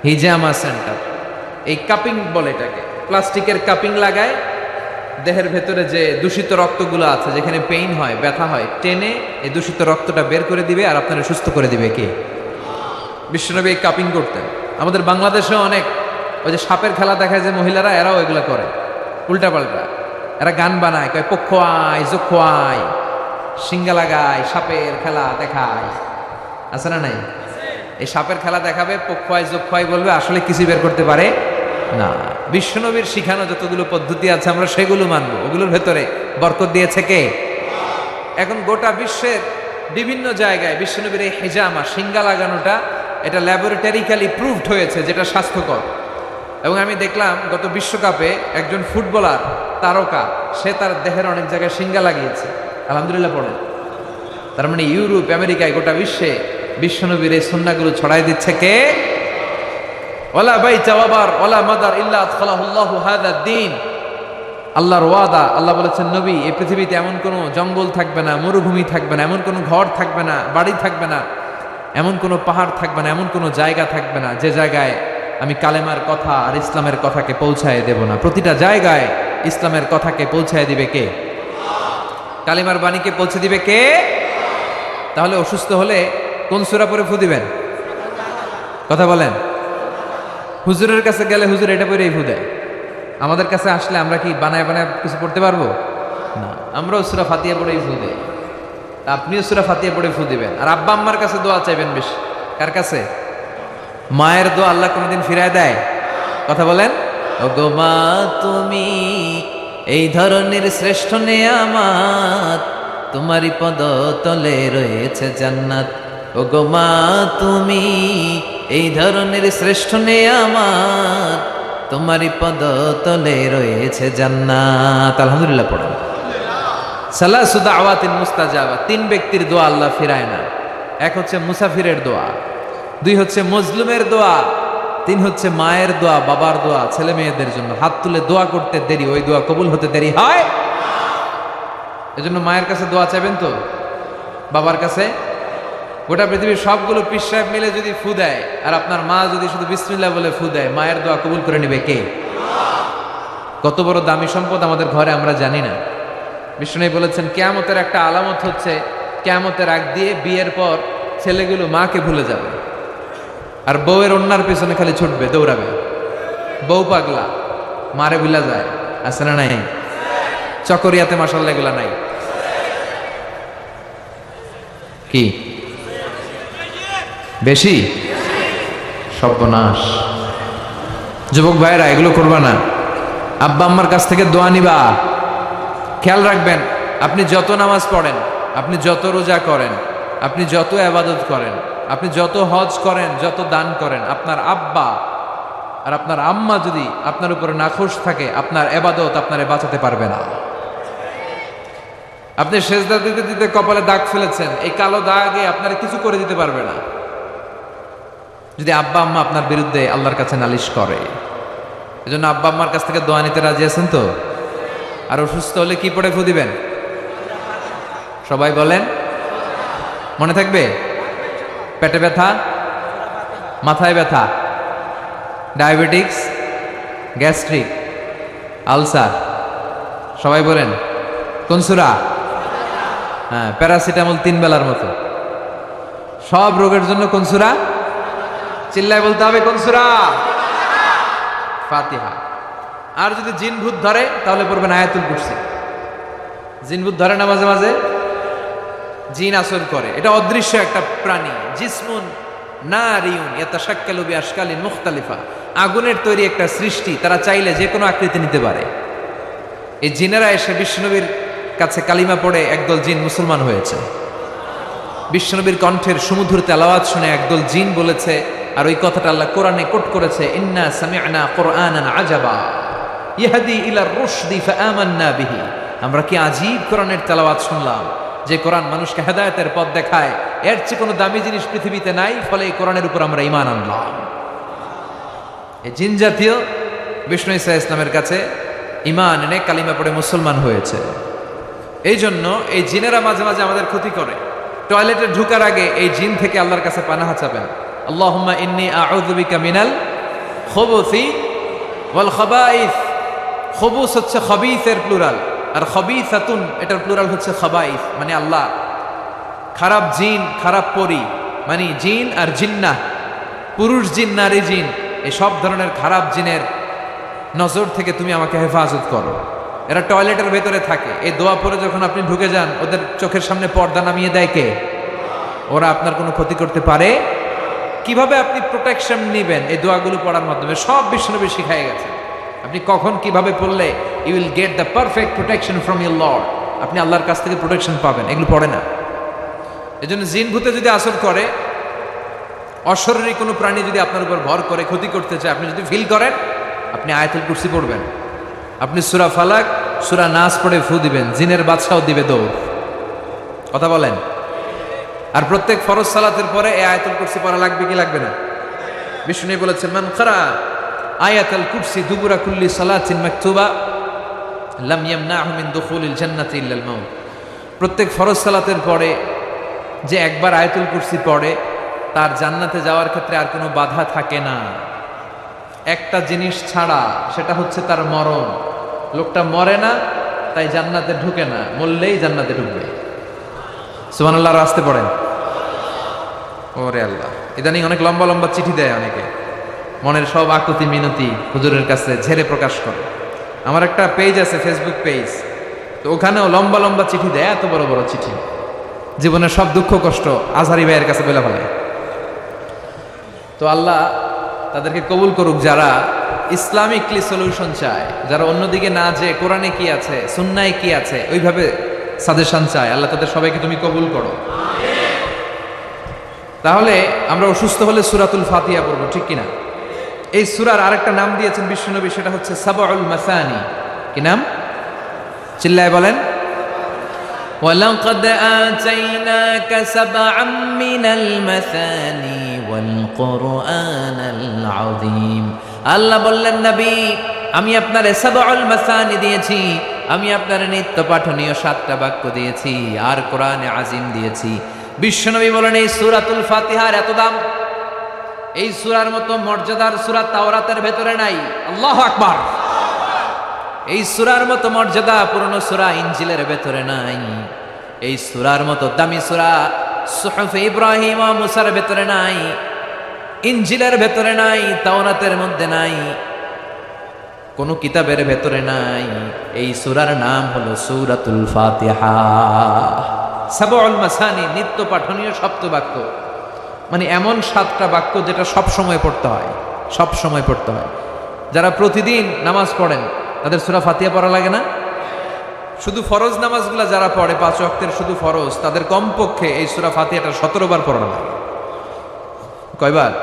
হিজামা সেন্টার। এই কাপিং বলে এটাকে, প্লাস্টিকের কাপিং লাগায় দেহের ভেতরে যে দূষিত রক্তগুলো আছে, যেখানে পেইন হয়, ব্যথা হয়, টেনে এই দূষিত রক্তটা বের করে দিবে আর আপনারা সুস্থ করে দিবে কে? বিশ্বনবী এই কাপিং করতেন। আমাদের বাংলাদেশেও অনেক ওই যে সাপের খেলা দেখায় যে মহিলারা, এরাও এগুলো করে উল্টা পাল্টা। এরা গান বানায়, কয় পক্ষ আয় যোক্ষ আয়, সিঙ্গা লাগায়, সাপের খেলা দেখায়, আছে না নাই? এই সাপের খেলা দেখাবে, পক্ষ আয় যোক্ষ আয় বলবে, আসলে কিছু বের করতে পারে না। বিশ্বনবীর শিখানো যতগুলো পদ্ধতি আছে আমরা সেগুলো মানবো। ওগুলোর ভেতরে বরকত দিয়েছে কে? এখন গোটা বিশ্বের বিভিন্ন জায়গায় বিশ্বনবীর এই হেজামা, সিঙ্গা লাগানোটা, এটা ল্যাবরেটরিক্যালি প্রুভড হয়েছে যেটা স্বাস্থ্যকর। এবং আমি দেখলাম গত বিশ্বকাপে একজন ফুটবলার তারকা, সে তার দেহের অনেক জায়গায় সিঙ্গা লাগিয়েছে। আলহামদুলিল্লাহ পড়েন। তার মানে ইউরোপ, আমেরিকায়, গোটা বিশ্বে বিশ্বনবীর এই সুন্নাহগুলো ছড়াই দিচ্ছে কে? ওয়ালা বাইতা ওয়াবার ওয়ালা মাদার ইল্লা আদখালাহুল্লাহু হাযা দ্বীন। আল্লাহর ওয়াদা, আল্লাহ বলেছেন নবী এই পৃথিবীতে এমন কোনো জঙ্গল থাকবে না, মরুভূমি থাকবে না, এমন কোনো ঘর থাকবে না, বাড়ি থাকবে না, এমন কোনো পাহাড় থাকবে না, এমন কোনো জায়গা থাকবে না যে জায়গায় আমি কালেমার কথা আর ইসলামের কথাকে পৌঁছায় দেব না। প্রতিটা জায়গায় ইসলামের কথাকে পৌঁছায় দিবে কে? কালেমার বাণীকে পৌঁছে দিবে কে? তাহলে অসুস্থ হলে কোন সূরা পড়ে ফু দিবেন? কথা বলেন। হুজুরের কাছে গেলে হুজুর এটা পড়েই ফু দেয়। আমাদের কাছে আসলে আমরা কি বানায় বানায় কিছু পড়তে পারবো না? আমরাও সূরা ফাতিহা পড়েই ফু দেই। আপনিও সূরা ফাতিহা পড়ে ফু দিবেন। আর আব্বা আম্মার কাছে দোয়া চাইবেন বেশি। কার কাছে? মায়ের দোয়া আল্লাহ কোনোদিন ফিরায় দেয়? কথা বলেন। ওগো মা তুমি এই ধরনের শ্রেষ্ঠ নেয়ামত, তোমারই পদতলে রয়েছে জান্নাত। ওগো মা তুমি এই ধরনের শ্রেষ্ঠ নেয়ামত, তোমারই পদতলে রয়েছে জান্নাত। আলহামদুলিল্লাহ পড়েন। সালাসু দাওয়াতিন মুস্তাজাবা, তিন ব্যক্তির দোয়া আল্লাহ ফিরায় না। এক হচ্ছে মুসাফিরের দোয়া, দুই হচ্ছে মজলুমের দোয়া, তিন হচ্ছে মায়ের দোয়া, বাবার দোয়া, ছেলে মেয়েদের জন্য হাত তুলে দোয়া করতে দেরি, ওই দোয়া কবুল হতে দেরি হয়। এজন্য মায়ের কাছে দোয়া চাইবেন তো, বাবার কাছে। গোটা পৃথিবীর সবগুলো পীর সাহেব মিলে যদি ফু দেয় আর আপনার মা যদি শুধু বিসমিল্লাহ বলে ফু দেয়, মায়ের দোয়া কবুল করে নেবে কে? কত বড় দামি সম্পদ আমাদের ঘরে আমরা জানি না। বিষ্ণু বলেছেন কিয়ামতের একটা আলামত হচ্ছে, কিয়ামতের আগ দিয়ে বিয়ের পর ছেলেগুলো মাকে ভুলে যাবে আর বউয়ের অন্যার পেছনে খালি ছুটবে, দৌড়াবে। বউ পাগলা, মারে ভুলা যায়, আছে না নাই? চকরিয়াতে মাশাআল্লাহ এগুলা নাই কি? বেশি? সর্বনাশ। যুবক ভাইরা এগুলো করবা না। আব্বা আম্মার কাছ থেকে দোয়া নিবা। খেয়াল রাখবেন, আপনি যত নামাজ পড়েন, আপনি যত রোজা করেন, আপনি যত ইবাদত করেন, আপনি যত হজ করেন, যত দান করেন, আপনার আব্বা আর আপনার আম্মা যদি আপনার উপরে নাখোশ থাকে, আপনার ইবাদত আপনারে বাঁচাতে পারবে না। আপনি সেজদা দিতে দিতে কপালে দাগ ফেলেছেন, এই কালো দাগে আপনারা কিছু করে দিতে পারবে না যদি আব্বা আম্মা আপনার বিরুদ্ধে আল্লাহর কাছে নালিশ করে। এজন্য আব্বা আম্মার কাছ থেকে দোয়া নিতে রাজি আছেন তো? আর অসুস্থ হলে কি পড়ে ফু দিবেন? সবাই বলেন, মনে থাকবে? পেটে ব্যথা, মাথায় ব্যথা, ডায়াবেটিক্স, গ্যাস্ট্রিক, আলসার, সবাই বলেন কোন সূরা? হ্যাঁ, প্যারাসিটামল 3 বেলার মতো। সব রোগের জন্য কোন সূরা? চিল্লায় বলতে হবে কোন সূরা? ফাতিহা। আর যদি জিন ভূত ধরে তাহলে পড়বেন আয়াতুল কুরসি। জিন ভূত ধরে না মাঝে মাঝে, জিন আসর করে, এটা অদৃশ্য একটা প্রাণী। জিসমুন নারিউন ইয়াতাশাক্কালু বিআশকালিন মুখতালিফা, আগুনের তৈরি একটা সৃষ্টি, তারা চাইলে যে কোনো আকৃতি নিতে পারে। এই জিনেরা এসে বিশ্বনবীর কাছে কালিমা পড়ে একদল জিন মুসলমান হয়েছে। বিশ্বনবীর কণ্ঠের সুমধুর তেলাওয়াত শুনে একদল জিন বলেছে, আর ওই কথাটা আল্লাহ কোরআনে কোট করেছে, ইন্না সামি'না কুরআনান আজাবা ইয়াহদি ইলা রুশদি ফাআমান্না বিহি। আমরা কি আজীব কোরআনের তেলাওয়াত শুনলাম, যে কোরআন মানুষকে হেদায়েতের পথ দেখায়। এর চেয়ে কোনো দামি জিনিস পৃথিবীতে নাই, ফলে এই কোরআনের উপর আমরা ঈমান আনলাম। এই জিন জাতীয় বিষ্ণু ঈসা ইসলামের কাছে ঈমান এনে কালিমা পড়ে মুসলমান হয়েছে। এই জন্য এই জিনেরা মাঝে মাঝে আমাদের ক্ষতি করে। টয়লেটে ঢুকার আগে এই জিন থেকে আল্লাহর কাছে পানাহা চাবেন, আল্লাহুম্মা ইন্নী আউযু বিকা মিনাল খুবুসি ওয়াল খাবাইস। খুবুস হচ্ছে খবিসের প্লুরাল, আর খবিসাতুন এটার প্লুরাল হচ্ছে খাবাইস, মানে আল্লাহ খারাপ জিন, খারাপ পরি, মানে জিন আর জিন্নাহ, পুরুষ জিন নারী জিন, এই সব ধরনের খারাপ জিনের নজর থেকে তুমি আমাকে হেফাজত করো। এরা টয়লেটের ভেতরে থাকে, এই দোয়া পরে যখন আপনি ঢুকে যান ওদের চোখের সামনে পর্দা নামিয়ে দেয় কে? ওরা আপনার কোনো ক্ষতি করতে পারে? কিভাবে আপনি প্রোটেকশন নেবেন? এই দোয়াগুলো পড়ার মাধ্যমে সব বিশ্বনবী শিখাই গেছে। আপনি কখন কিভাবে পড়লে you will get the perfect protection from your lord, আপনি আল্লাহর কাছ থেকে প্রোটেকশন পাবেন, এগুলো পড়ে না। এই জন্য জিন ভূতে যদি আসর করে, অশরীরী কোনো প্রাণী যদি আপনার উপর ভর করে ক্ষতি করতে চায়, আপনি যদি ফিল করেন, আপনি আয়াতুল কুরসি পড়বেন, আপনি সূরা ফালাক সূরা নাস পড়ে ফু দিবেন, জিনের বাদশাও দিবে দৌড়। কথা বলেন। আর প্রত্যেক ফরজ সালাতের পরে এই আয়াতুল কুরসি পড়া লাগবে কি লাগবে না? বিষ্ণু বলেছেন, মান ক্বারা আয়াতুল কুরসি দুবুরা কুল্লি সালাতিন মাকতুবা লাম ইয়ামনাহু মিন দুখুলিল জান্নাতি ইল্লাল মাউত। প্রত্যেক ফরজ সালাতের পরে যে একবার আয়াতুল কুরসি পড়ে, তার জান্নাতে যাওয়ার ক্ষেত্রে আর কোনো বাধা থাকে না, একটা জিনিস ছাড়া, সেটা হচ্ছে তার মরণ। লোকটা মরে না, তাই জান্নাতে ঢুকে না, মরলেই জান্নাতে ঢুকবে। সুবহানাল্লাহ, আসতে পড়েন। ওরে আল্লাহ, ইদানিং অনেক লম্বা লম্বা চিঠি দেয় অনেকে, মনের সব আকুতি মিনতি হুজুরের কাছে ঝেড়ে প্রকাশ করে। আমার একটা পেজ আছে, ফেসবুক পেজ, তো ওখানেও লম্বা লম্বা চিঠি দেয়, এত বড় বড় চিঠি, জীবনের সব দুঃখ কষ্ট আজহারি ভাইয়ের কাছে বলে ফেলে। তো আল্লাহ তাদেরকে কবুল করুক, যারা ইসলামিকলি সলিউশন চায়, যারা অন্যদিকে না যে কোরআনে কি আছে সুন্নায় কি আছে ওইভাবে সাজেশন চায়, আল্লাহ তাদের সবাইকে তুমি কবুল করো। তাহলে আমরা অসুস্থ হলে সূরাতুল ফাতিহা পড়বো, ঠিক কিনা? এই সূরার আরেকটা নাম দিয়েছেন বিশ্বনবী, সেটা হচ্ছে সাবউল মাসানি। কি নাম? চিল্লায় বলেন। وَلَقَدْ آتَيْنَاكَ سَبْعًا مِّنَ الْمَثَانِي وَالْقُرْآنَ الْعَظِيمَ। আল্লাহ বললেন, নবী আমি আপনারে সাবউল মাসানি দিয়েছি, আমি আপনারে নিত্য পাঠনীয় 7টা বাক্য দিয়েছি, আর কোরআনে আজিম দিয়েছি। বিশ্বনবী বলেন, এই সূরাতুল ফাতিহার এত দাম, এই সূরার মতো মর্যাদার সূরা তাওরাতের ভেতরে নাই। আল্লাহু আকবার। এই সূরার মতো মর্যাদা পুরনো সূরা ইনজিলের ভেতরে নাই। এই সূরার মতো দামি সূরা সুহুফ ইব্রাহিম ও মুসার ভেতরে নাই, ইনজিলের ভেতরে নাই, তাওরাতের মধ্যে নাই, কোন কিতাবের ভেতরে নাই। এই সূরার নাম হলো সূরাতুল ফাতিহা। সাবউল মাসানি, নিত্য পাঠনীয় সপ্তবাক্য, মানে এমন 7টা বাক্য যেটা সব সময় পড়তে হয়, সব সময় পড়তে হয়। যারা প্রতিদিন নামাজ পড়েন তাদের সূরা ফাতিহা পড়া লাগে না? শুধু ফরজ নামাজগুলা যারা পড়ে 5 ওয়াক্তের শুধু ফরজ, তাদের কমপক্ষে এই সূরা ফাতিহাটা 17 বার পড়া লাগে। কয়বার?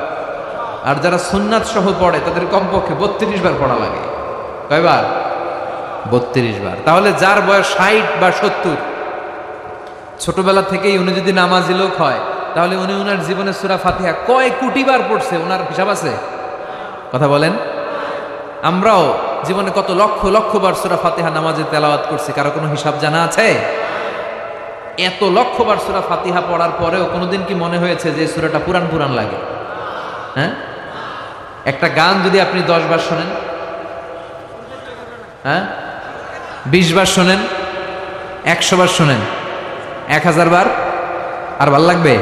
আর যারা সুন্নাত সহ পড়ে তাদের কমপক্ষে 32 বার পড়া লাগে। কয়বার? 32 বার। তাহলে যার বয়স 60 বা 70, ছোটবেলা থেকেই উনি যদি নামাজি লোক হয়, তাহলে উনি উনার জীবনে সূরা ফাতিহা কয় কোটি বার পড়ছে, ওনার হিসাব আছে? কথা বলেন। আমরাও জীবনে কত লক্ষ লক্ষ বার সূরা ফাতিহা নামাজে তেলাওয়াত করছি, কারো কোনো হিসাব জানা আছে? এত লক্ষ বার সূরা ফাতিহা পড়ার পরেও কোনোদিন কি মনে হয়েছে যে সূরাটা পুরান পুরান লাগে? হ্যাঁ, একটা গান যদি আপনি 10 বার শোনেন, হ্যাঁ 20 বার শোনেন, 100 বার শোনেন, 1000 বার, আর ভাল লাগবে?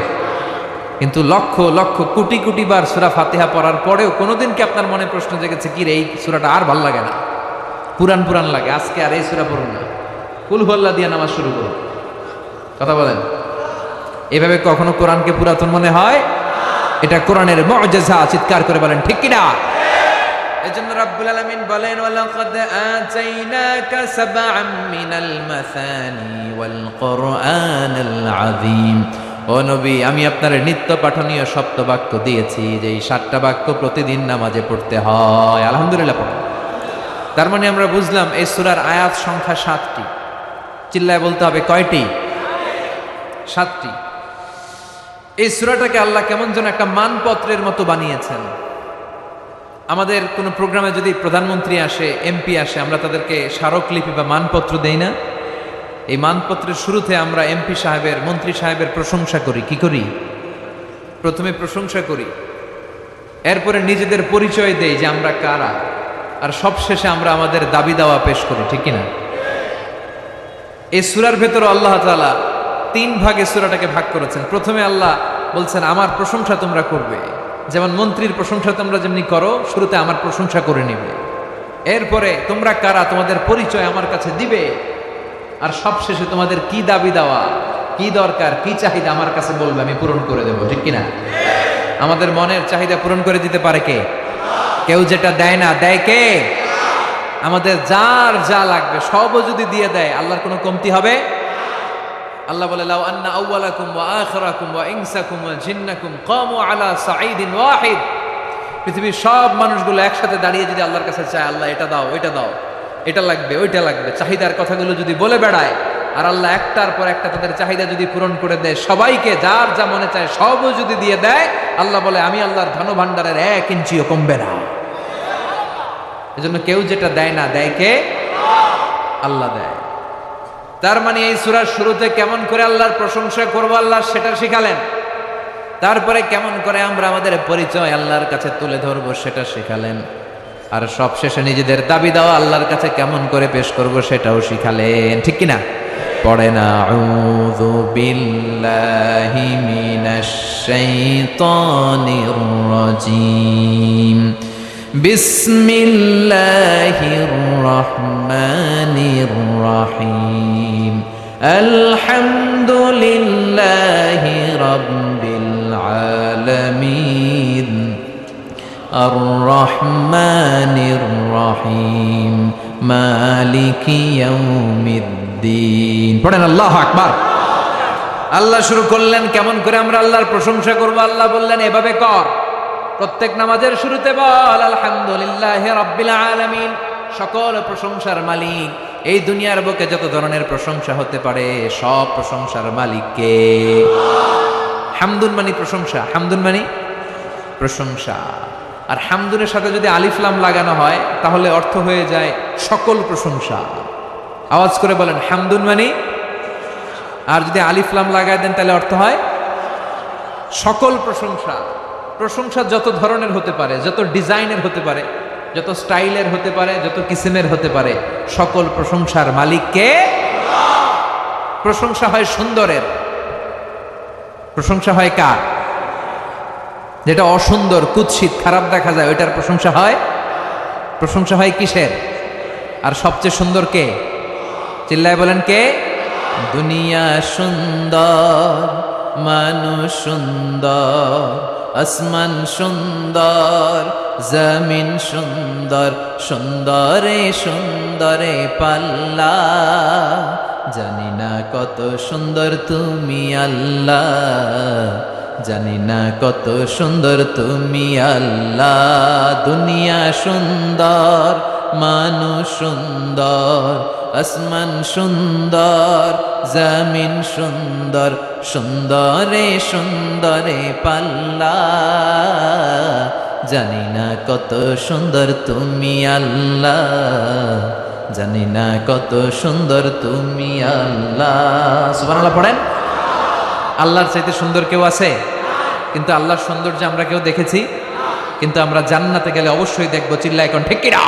কিন্তু লক্ষ লক্ষ কোটি কোটি বার সূরা ফাতিহা পড়ার পরেও কোনোদিন কি আপনার মনে প্রশ্ন জেগেছে কি রে এই সূরাটা আর ভাল লাগে না, পুরান পুরান লাগে, আজকে আর এই সূরা পড়ুন না, কুল হুয়াল্লাহ দিয়ে নামাজ শুরু করুন? কথা বলেন। এভাবে কখনো কোরআনকে পুরাতন মনে হয়? এটা কোরআনের মুআজিজা, চিৎকার করে বলেন ঠিক কিনা? এজন্য রাব্বুল আলামিন বলেন ওয়ালাকাদ আতাইনাকা সাবআম মিনাল মাসানি ওয়াল কুরআনাল আযীম। ও নবী, আমি আপনার নিত্য পাঠনীয় সপ্তবাক্য দিয়েছি, যে এই 7টা বাক্য প্রতিদিন নামাজে পড়তে হয়। আলহামদুলিল্লাহ পড়ুন। তার মানে আমরা বুঝলাম এই সূরার আয়াত সংখ্যা 7টি। চিল্লায় বলতে হবে কয়টি? 7টি। এই সূরাটাকে আল্লাহ কেমন যেন একটা মানপত্রের মতো বানিয়েছেন। আমাদের কোনো প্রোগ্রামে যদি প্রধানমন্ত্রী আসে, এমপি আসে, আমরা তাদেরকে স্মারকলিপি বা মানপত্র দেই না? এই মানপত্রের শুরুতে আমরা এমপি সাহেবের, মন্ত্রী সাহেবের প্রশংসা করি। কি করি? প্রথমে প্রশংসা করি, এরপরে নিজেদের পরিচয় দেই যে আমরা কারা, আর সবশেষে আমরা আমাদের দাবি দাওয়া পেশ করি। ঠিক কিনা? এই সূরার ভেতরে আল্লাহ তাআলা 3 ভাগে সূরাটাকে ভাগ করেছেন। প্রথমে আল্লাহ বলছেন আমার প্রশংসা তোমরা করবে, যেমন মন্ত্রীর প্রশংসা তোমরা যেমনি করো, শুরুতে আমার প্রশংসা করে নিবে। এরপরে তোমরা কারা, তোমাদের পরিচয় আমার কাছে দিবে, আর সবশেষে তোমাদের কি দাবি দেওয়া, কি দরকার, কি চাহিদা আমার কাছে বলবে, আমি পূরণ করে দেবো। ঠিক কিনা? আমাদের মনের চাহিদা পূরণ করে দিতে পারে কে? কেউ যেটা দেয় না, দেয় কে? আমাদের যার যা লাগবে সবও যদি দিয়ে দেয়, আল্লাহর কোনো কমতি হবে? আল্লাহ বলে লাউ আন্না আউওয়ালাকুম ওয়া আখিরাকুম ওয়া ইনসাকুম ওয়া জিন্নাকুম কামু আলা সাঈদিন ওয়াহিদ। পৃথিবীর সব মানুষগুলো একসাথে দাঁড়িয়ে যদি আল্লাহর কাছে চায়, আল্লাহ এটা দাও, ওইটা দাও, এটা লাগবে, ওইটা লাগবে, চাহিদার কথাগুলো যদি বলে বেড়ায়, আর আল্লাহ একটার পর একটা তাদের চাহিদা যদি পূরণ করে দেয়, সবাইকে যার যা মনে চায় সবও যদি দিয়ে দেয়, আল্লাহ বলে আমি আল্লাহর ধনভাণ্ডারের 1 ইঞ্চিও কমবে না। এজন্য কেউ যেটা দেয় না, দেয় কে? আল্লাহ দেয়। তার মানে এই সূরার শুরুতে কেমন করে আল্লাহর প্রশংসা করব আল্লাহ সেটা শিখালেন, তারপরে কেমন করে আমরা আমাদের পরিচয় আল্লাহর কাছে তুলে ধরবো সেটা শিখালেন, আর সবশেষে নিজেদের দাবি দাওয়া আল্লাহর কাছে কেমন করে পেশ করব সেটাও শিখালেন। ঠিক কিনা? পড়েন আউযু বিল্লাহি মিনাশ শাইতানির রাজীম। বিসমিল্লাহির রহমানির রহিম। আলহামদুলিল্লাহি রাব্বিল আলামিন। আর রহমানির রহিম। মালিকি ইয়াউমিদ্দিন। পড়েন আল্লাহু আকবার। আল্লাহ শুরু করলেন কেমন করে আমরা আল্লাহর প্রশংসা করব। আল্লাহ বললেন এভাবে কর, প্রত্যেক নামাজের শুরুতে বল আলহামদুলিল্লাহি রাব্বিল আলামিন। সকল প্রশংসার মালিক, এই দুনিয়ার বুকে যত ধরনের প্রশংসা হতে পারে সব প্রশংসার মালিক কে? হামদুন মানে প্রশংসা, হামদুন মানে প্রশংসা। আর হামদুনের সাথে যদি আলিফ লাম লাগানো হয় তাহলে অর্থ হয়ে যায় সকল প্রশংসা। আওয়াজ করে বলেন হামদুন মানে। আর যদি আলিফ লাম লাগায় দেন তাহলে অর্থ হয় সকল প্রশংসা। প্রশংসা যত ধরনের হতে পারে, যত ডিজাইনের হতে পারে, যত স্টাইলের হতে পারে, যত কিসিমের হতে পারে, সকল প্রশংসার মালিক কে? প্রশংসা হয় সুন্দরের, প্রশংসা হয় কার? যেটা অসুন্দর, কুৎসিত, খারাপ দেখা যায় ওইটার প্রশংসা হয়। প্রশংসা হয় কিসের? আর সবচেয়ে সুন্দর কে? চিল্লায় বলেন কে? দুনিয়া সুন্দর, মানুষ সুন্দর, আসমান সুন্দর, জমিন সুন্দর, সুন্দরে সুন্দরে পাল্লা। জানি না কত সুন্দর তুমি আল্লাহ, জানি না কত সুন্দর তুমি আল্লাহ। দুনিয়া সুন্দর, মানুষ সুন্দর, আসমান সুন্দর, জমিন সুন্দর, সুন্দরে সুন্দরে পাল্লা। জানি না কত সুন্দর তুমি আল্লাহ, জানি না কত সুন্দর তুমি আল্লাহ। সুবহানাল্লাহ পড়েন। আল্লাহর চাইতে সুন্দর কেউ আছে? কিন্তু আল্লাহর সৌন্দর্য আমরা কেউ দেখেছি? কিন্তু আমরা জান্নাতে গেলে অবশ্যই দেখবো। চিল্লায় এখন ঠিক কিনা?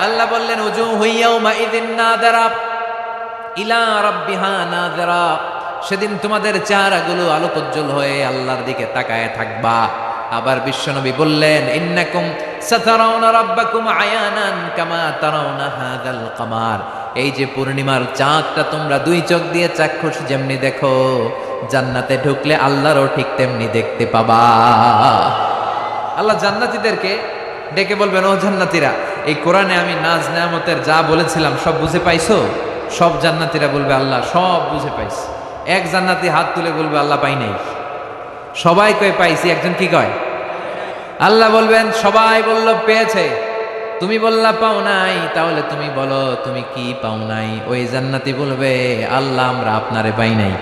আল্লাহ বললেন উজুহু ইয়াউমা ইযিন নাযিরা ইলা রাব্বিহা নাযিরা, সেদিন তোমাদের চেহারাগুলো আলোকোজ্জ্বল হয়ে আল্লাহর দিকে তাকায় থাকবা। আবার বিশ্বনবী বললেন ইন্নাকুম সাতারাউনা রাব্বাকুম আয়ানান কামা তারাউনা হাযাল কামার, এই যে পূর্ণিমার চাঁদটা তোমরা দুই চোখ দিয়ে চাক্ষুষ যেমনি দেখো, জান্নাতে ঢুকলে আল্লাহরও ঠিক তেমনি দেখতে পাবা। আল্লাহ জান্নাতীদেরকে ডেকে বলবেন, ও জান্নাতীরা, এই কোরআনে আমি নাজ নেয়ামতের যা বলেছিলাম সব বুঝে পাইছো? সব জান্নাতীরা বলবে আল্লাহ সব বুঝে পাইছি। এক জান্নাতি হাত তুলে বলবে আল্লাহ পাই নাই। সবাই কয় পাইছি, একজন কি কয়? আল্লাহ বলবেন সবাই বলল পেয়েছে, তুমি বললা পাও নাই, তাহলে তুমি বলো তুমি কি পাও নাই। ওই জান্নাতি বলবে আল্লাহ আমরা আপনারে পাই নাই।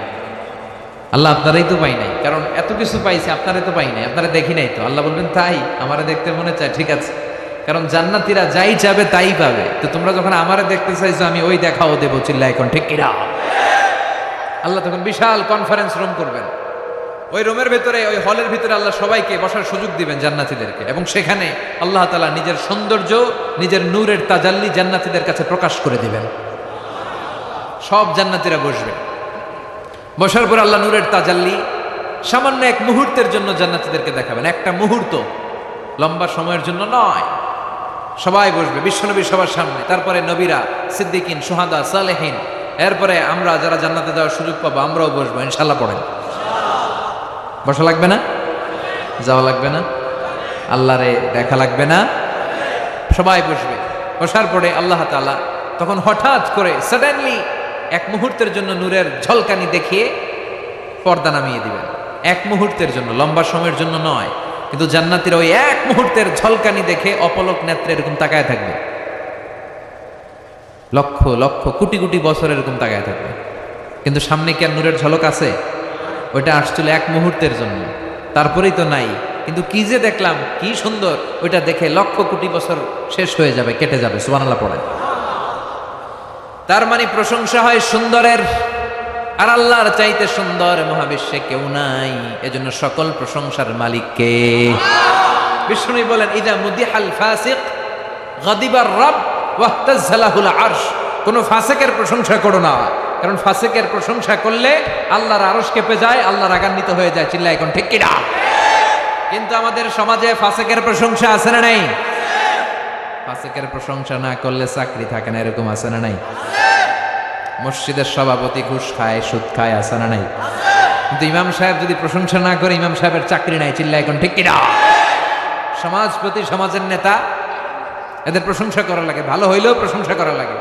আল্লাহ আপনারাই তো পাই নাই, কারণ এত কিছু পাইছি আপনারে তো পাই নাই, আপনারা দেখি নাই তো। আল্লাহ বলবেন তাই, আমারে দেখতে মনে চায়, ঠিক আছে, কারণ জান্নাতীরা যাই চাবে তাই পাবে। তো তোমরা যখন আমারে দেখতে চাইছো আমি ওই দেখাও দেবো, চিল্লা এখন ঠিক কিনা। আল্লাহ তখন বিশাল কনফারেন্স রুম করবেন, ওই রুমের ভিতরে, ওই হলের ভিতরে আল্লাহ সবাইকে বসার সুযোগ দিবেন জান্নাতীদেরকে, এবং সেখানে আল্লাহ তাআলা নিজের সৌন্দর্য, নিজের নূরের তাজাল্লি জান্নাতীদের কাছে প্রকাশ করে দিবেন। সব জান্নাতীরা বসবে, বসার পর আল্লাহ নূরের তাজাল্লি সামান্য এক মুহূর্তের জন্য জান্নাতীদেরকে দেখাবেন। একটা মুহূর্ত, লম্বা সময়ের জন্য নয়। সবাই বসবে বিশ্বনবী সবার সামনে, তারপরে নবীরা, সিদ্দিকিন, সুহাদা, সালেহিন, এরপরে আমরা যারা জান্নাতে যাওয়ার সুযোগ পাবো আমরাও বসবো ইনশাআল্লাহ। পড়েন, বসা লাগবে না? যাওয়া লাগবে না? আল্লাহরে দেখা লাগবে না? সবাই বসবে। বসার পরে আল্লাহ তাআলা তখন হঠাৎ করে সাডেনলি এক মুহূর্তের জন্য নূরের ঝলকানি দেখিয়ে পর্দা নামিয়ে দিবেন। এক মুহূর্তের জন্য, লম্বা সময়ের জন্য নয়। কিন্তু জান্নাতীরা ওই এক মুহূর্তের ঝলকানি দেখে অপলক নেত্রে এরকম তাকায় থাকবে, লক্ষ লক্ষ কোটি কোটি বছর এরকম তাকায় থাকবে। কিন্তু সামনে কি আর নূরের ঝলক আছে? ওইটা আসছিল এক মুহূর্তের জন্য, তারপরেই তো নাই। কিন্তু কি যে দেখলাম, কি সুন্দর, ওইটা দেখে লক্ষ কোটি বছর শেষ হয়ে যাবে, কেটে যাবে। সুবহানাল্লাহ পড়েন। তার মানে প্রশংসা হয় সুন্দরের, আর আল্লাহর চাইতে সুন্দর মহাবিশ্বে কেউ নাই। এজন্য সকল প্রশংসার মালিক কে? বিষ্ণু বলেন ইদা মুদিহাল ফাসিক গাদিবার রব ওয়াহতাজ্জালাহুল আরশ, কোন ফাসিকের প্রশংসা করো না, কারণ ফাসিকের প্রশংসা করলে আল্লাহর আরশ কেঁপে যায়, আল্লাহ রাগান্বিত হয়ে যায়। চিল্লা এখন ঠিক কিনা? কিন্তু আমাদের সমাজে ফাসিকের প্রশংসা আছে না নাই? ফাসিকের প্রশংসা না করলে চাকরি থাকে না, এরকম আছে না নাই? মসজিদের সভাপতি ঘুষ খায়, সুদ খায়, আছে না নাই? কিন্তু ইমাম সাহেব যদি প্রশংসা না করে, ইমাম সাহেবের চাকরি নাই। চিল্লা এখন ঠিক কিনা? সমাজপতি, সমাজের নেতা, এদের প্রশংসা করা লাগে। ভালো হইলেও প্রশংসা করা লাগে,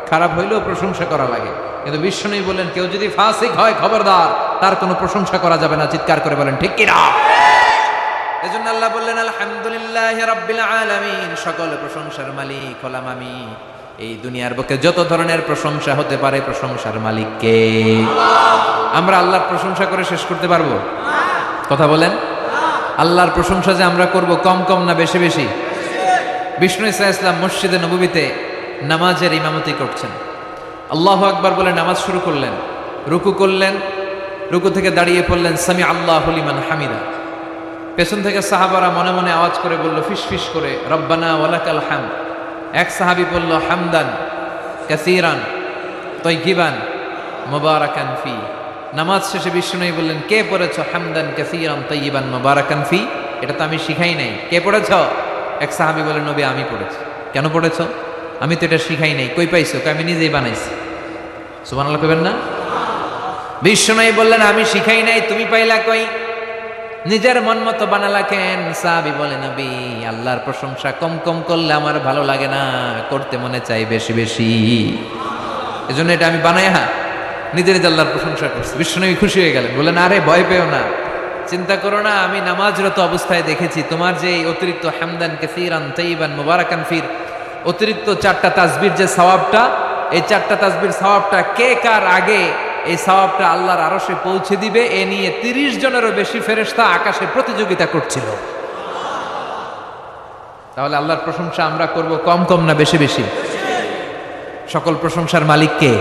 খারাপ হইলেও প্রশংসা করা লাগে। কিন্তু বিশ্বনবী বললেন কেউ যদি ফাসিক হয় খবরদার, তার কোনো প্রশংসা করা যাবে না। চিৎকার করে বলেন ঠিক কিনা? এজন্য আল্লাহ বললেন আলহামদুলিল্লাহি রাব্বিল আলামিন, সকল প্রশংসার মালিক হলাম আমি। এই দুনিয়ার বুকে যত ধরনের প্রশংসা হতে পারে, প্রশংসার মালিক কে? আমরা আল্লাহর প্রশংসা করে শেষ করতে পারবো? কথা বলেন। আল্লাহর প্রশংসা যে আমরা করব কম কম না বেশি বেশি? বিষ্ণু ইসা ইসলাম মসজিদে নববীতে নামাজের ইমামতি করছেন। আল্লাহু আকবার বলে নামাজ শুরু করলেন, রুকু করলেন, রুকু থেকে দাঁড়িয়ে পড়লেন সামি আল্লাহু লিমান হামিদা। পেছন থেকে সাহাবারা মনে মনে আওয়াজ করে বলল ফিস ফিস করে, রব্বানা ওয়ালাকাল হামদ। এক সাহাবী বলল হামদান কাসীরান তাইয়িবান মুবারাকান ফি। নামাজ শেষে বিষ্ণু বললেন কে পড়েছ হামদান কাসীরান তাইয়িবান মুবারাকান ফি? এটা তো আমি শিখাই নাই, কে পড়েছ? এক সাহাবী বলেন নবী আমি পড়েছি। কেন পড়েছ? আমি তো এটা শিখাই নাই। কই পাইছো? আমি নিজেই বানাইছি। সুবহানাল্লাহ কইবেন না? বিষ্ণু বললেন আমি শিখাই নাই, তুমি পাইলা কই? নিজের মন মতো বানালা কেন? সাহাবী বলে নবী আল্লাহর প্রশংসা কম কম করলে আমার ভালো লাগে না, করতে মনে চাই বেশি বেশি, এজন্য এটা আমি বানাই নিজের আল্লাহর প্রশংসা করছি। বিশ্বনবী খুশি হয়ে গেলেন, বললেন আরে ভয় পেও না, চিন্তা করো না, আমি নামাজরত অবস্থায় দেখেছি তোমার যে এই অতিরিক্ত হামদান কাসীরান তাইয়িবান মুবারাকান ফির অতিরিক্ত 4টা তাসবির যে সওয়াবটা, এই 4টা তাসবির সওয়াবটা কে কার আগে এই সওয়াবটা আল্লাহর আরশে পৌঁছে দিবে, এ নিয়ে 30 জনেরও বেশি ফেরেশতা আকাশে প্রতিযোগিতা করছিল। তাহলে আল্লাহর প্রশংসা আমরা করব কম কম না বেশি বেশি? সকল প্রশংসার মালিক কে?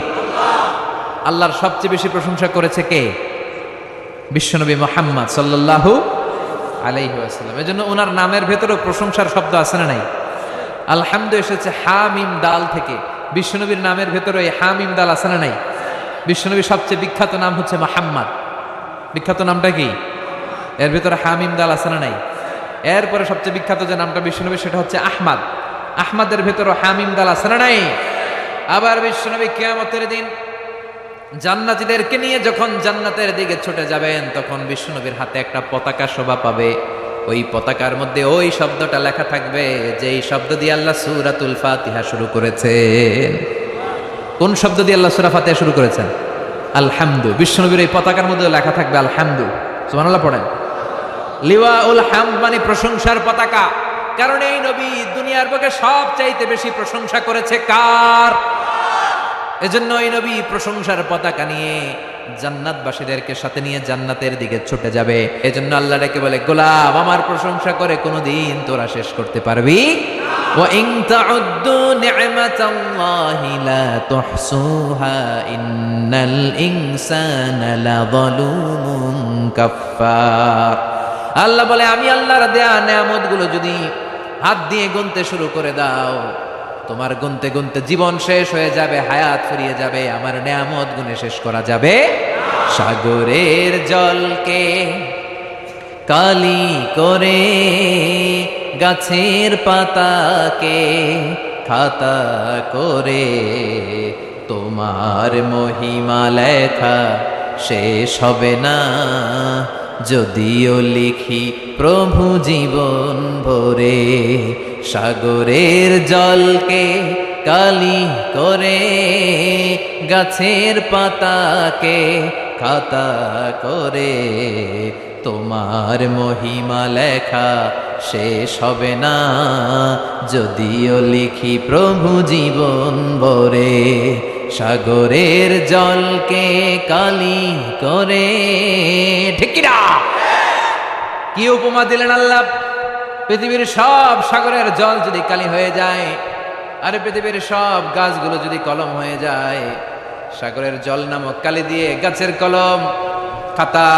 আল্লাহর সবচেয়ে বেশি প্রশংসা করেছে কে? বিশ্বনবী মুহাম্মদ সাল্লাল্লাহু আলাইহি ওয়াসাল্লাম। এজন্য ওনার নামের ভেতরেও প্রশংসার শব্দ আছে না নাই? আলহামদু এসেছে হামিম দাল থেকে। বিশ্বনবীর নামের ভেতরে এই হামিম দাল আছে না নাই? বিশ্বনবীর সবচেয়ে বিখ্যাত নাম হচ্ছে মুহাম্মদ। বিখ্যাত নামটা কি? এর ভেতরে হামিম দাল আছে না নাই? এরপরে সবচেয়ে বিখ্যাত যে নামটা বিশ্বনবী সেটা হচ্ছে আহমদ। আহমদের ভেতরে হামিম দাল আছে না নাই? আবার বিশ্বনবী কিয়ামতের দিন জান্নাতীদেরকে নিয়ে যখন জান্নাতের দিকে ছুটে যাবেন, তখন বিশ্বনবীর হাতে একটা পতাকা শোভা পাবে। ওই পতাকার মধ্যে ওই শব্দটা লেখা থাকবে যে এই শব্দ দিয়ে আল্লাহ সূরাতুল ফাতিহা শুরু করেছেন। কোন শব্দ দিয়ে আল্লাহ সূরা ফাতিহা শুরু করেছেন? আলহামদু। বিশ্বনবীর এই পতাকার মধ্যে লেখা থাকবে আলহামদু। সুবহানাল্লাহ পড়েন। লিওয়াউল হামদ মানে প্রশংসার পতাকা। কারণ এই নবী দুনিয়ার বুকে সবচাইতে বেশি প্রশংসা করেছে কার? এজন্য এই নবী প্রশংসার পতাকা নিয়ে জান্নাতবাসীদেরকে সাথে নিয়ে জান্নাতের দিকে ছুটে যাবে। এজন্য আল্লাহ ডেকে বলে, গোলাম আমার প্রশংসা করে কোনোদিন তোরা শেষ করতে পারবি? ওয়া ইন তাউদ্দু নি'মাতাল্লাহি লা তুহসুহা ইন্নাল ইনসানা লাযালুমুন কাফফার। আল্লাহ বলে, আমি আল্লাহর দেয়া নেয়ামতগুলো যদি হাত দিয়ে গুনতে শুরু করে দাও, তোমার গুনতে গুনতে জীবন শেষ হয়ে যাবে, হায়াত ফুরিয়ে যাবে, আমার নেয়ামত গুনে শেষ করা যাবে। সাগরের জলকে কালি করে, গাছের পাতাকে খাতা করে, তোমার মহিমা লেখা শেষ হবে না, যদিও লিখি প্রভু জীবন ভরে। সাগরের জলকে কালি করে, গাছের পাতাকে খাতা করে, তোমার মহিমা লেখা শেষ হবে না, যদিও লিখি প্রভু জীবন ভরে। সাগরের জলকে কালি করে। ঠিক কি না? কি উপমা দিলেন আল্লাহ! পৃথিবীর সব সাগরের জল যদি কালি হয়ে যায়, আর পৃথিবীর সব গাছগুলো যদি কলম হয়ে যায়, সাগরের জল নামক কালি দিয়ে গাছের কলম, খাতা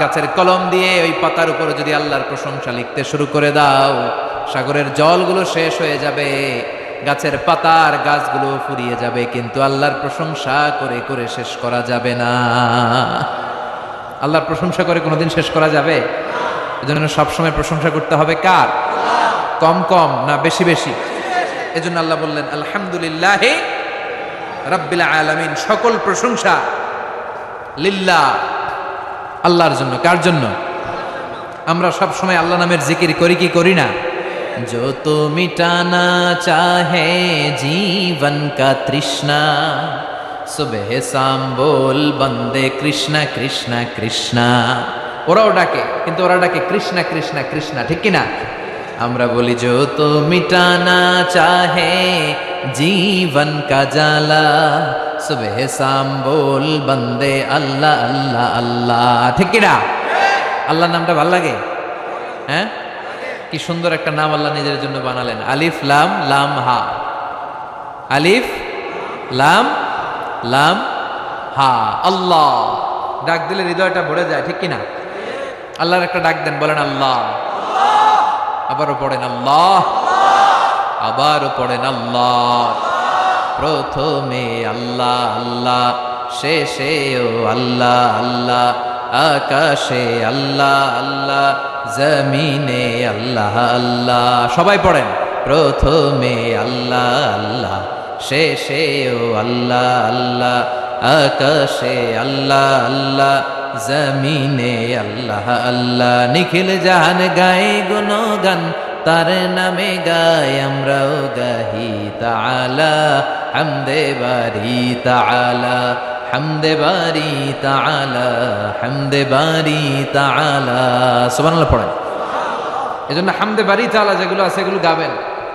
গাছের কলম দিয়ে ওই পাতার উপর যদি আল্লাহর প্রশংসা লিখতে শুরু করে দাও, সাগরের জলগুলো শেষ হয়ে যাবে, গাছের পাতার গাছগুলো ফুরিয়ে যাবে, কিন্তু আল্লাহর প্রশংসা করে করে শেষ করা যাবে না। আল্লাহর প্রশংসা করে কোনোদিন শেষ করা যাবে? এজন্য সবসময় প্রশংসা করতে হবে কার? কম কম না বেশি বেশি? এজন্য আল্লাহ বললেন আলহামদুলিল্লাহি রাব্বিল আলামিন। সকল প্রশংসা লিল্লাহ, আল্লাহর জন্য। কার জন্য? আমরা সবসময় আল্লাহ নামের জিকির করি কি করি না? जो तो मिटाना चाहे जीवन का तृष्णा, सुबह शाम बोल बंदे कृष्णा कृष्णा कृष्णा। ওরাও ডাকে, কিন্তু ওরা ডাকে কৃষ্ণা কৃষ্ণা কৃষ্ণা, ঠিক কিনা? আমরা বলি जो तो मिटाना चाहे जीवन का जाला, सुबह शाम बोल बंदे अल्लाह अल्लाह अल्लाह, ঠিক কিনা? আল্লাহর নামটা ভালো লাগে? হ্যাঁ, কি সুন্দর একটা নাম আল্লাহ নিজের জন্য বানালেন। আলিফ লাম লাম হা, আলিফ লাম লাম হা, আল্লাহ। ডাক দিলে হৃদয়টা ভরে যায়, ঠিক কিনা? আল্লাহর একটা ডাক দেন, বলেন আল্লাহ, আবারও পড়েন আল্লাহ, আবারও পড়েন আল্লাহ। প্রথমে আল্লাহ আল্লাহ, শেষেও আল্লাহ আল্লাহ, আকাশে আল্লাহ আল্লাহ, জমিনে আল্লাহ আল্লাহ। সবাই পড়েন, প্রথমে আল্লাহ আল্লাহ, শেষেও আল্লাহ আল্লাহ, আকাশে আল্লাহ আল্লাহ, জমিনে আল্লাহ আল্লাহ। নিখিল জাহান গায়ে গুণগান, তার নামে গায় আমরাও গাহি তাআলা, হামদে বারি তাআলা, হামদে বারি তাআলা, হামদে বারি তাআলা। সুবহানাল্লাহ পড়েন। এজন্য হামদে বারি তাআলা যেগুলো আছে এগুলো গাবেন,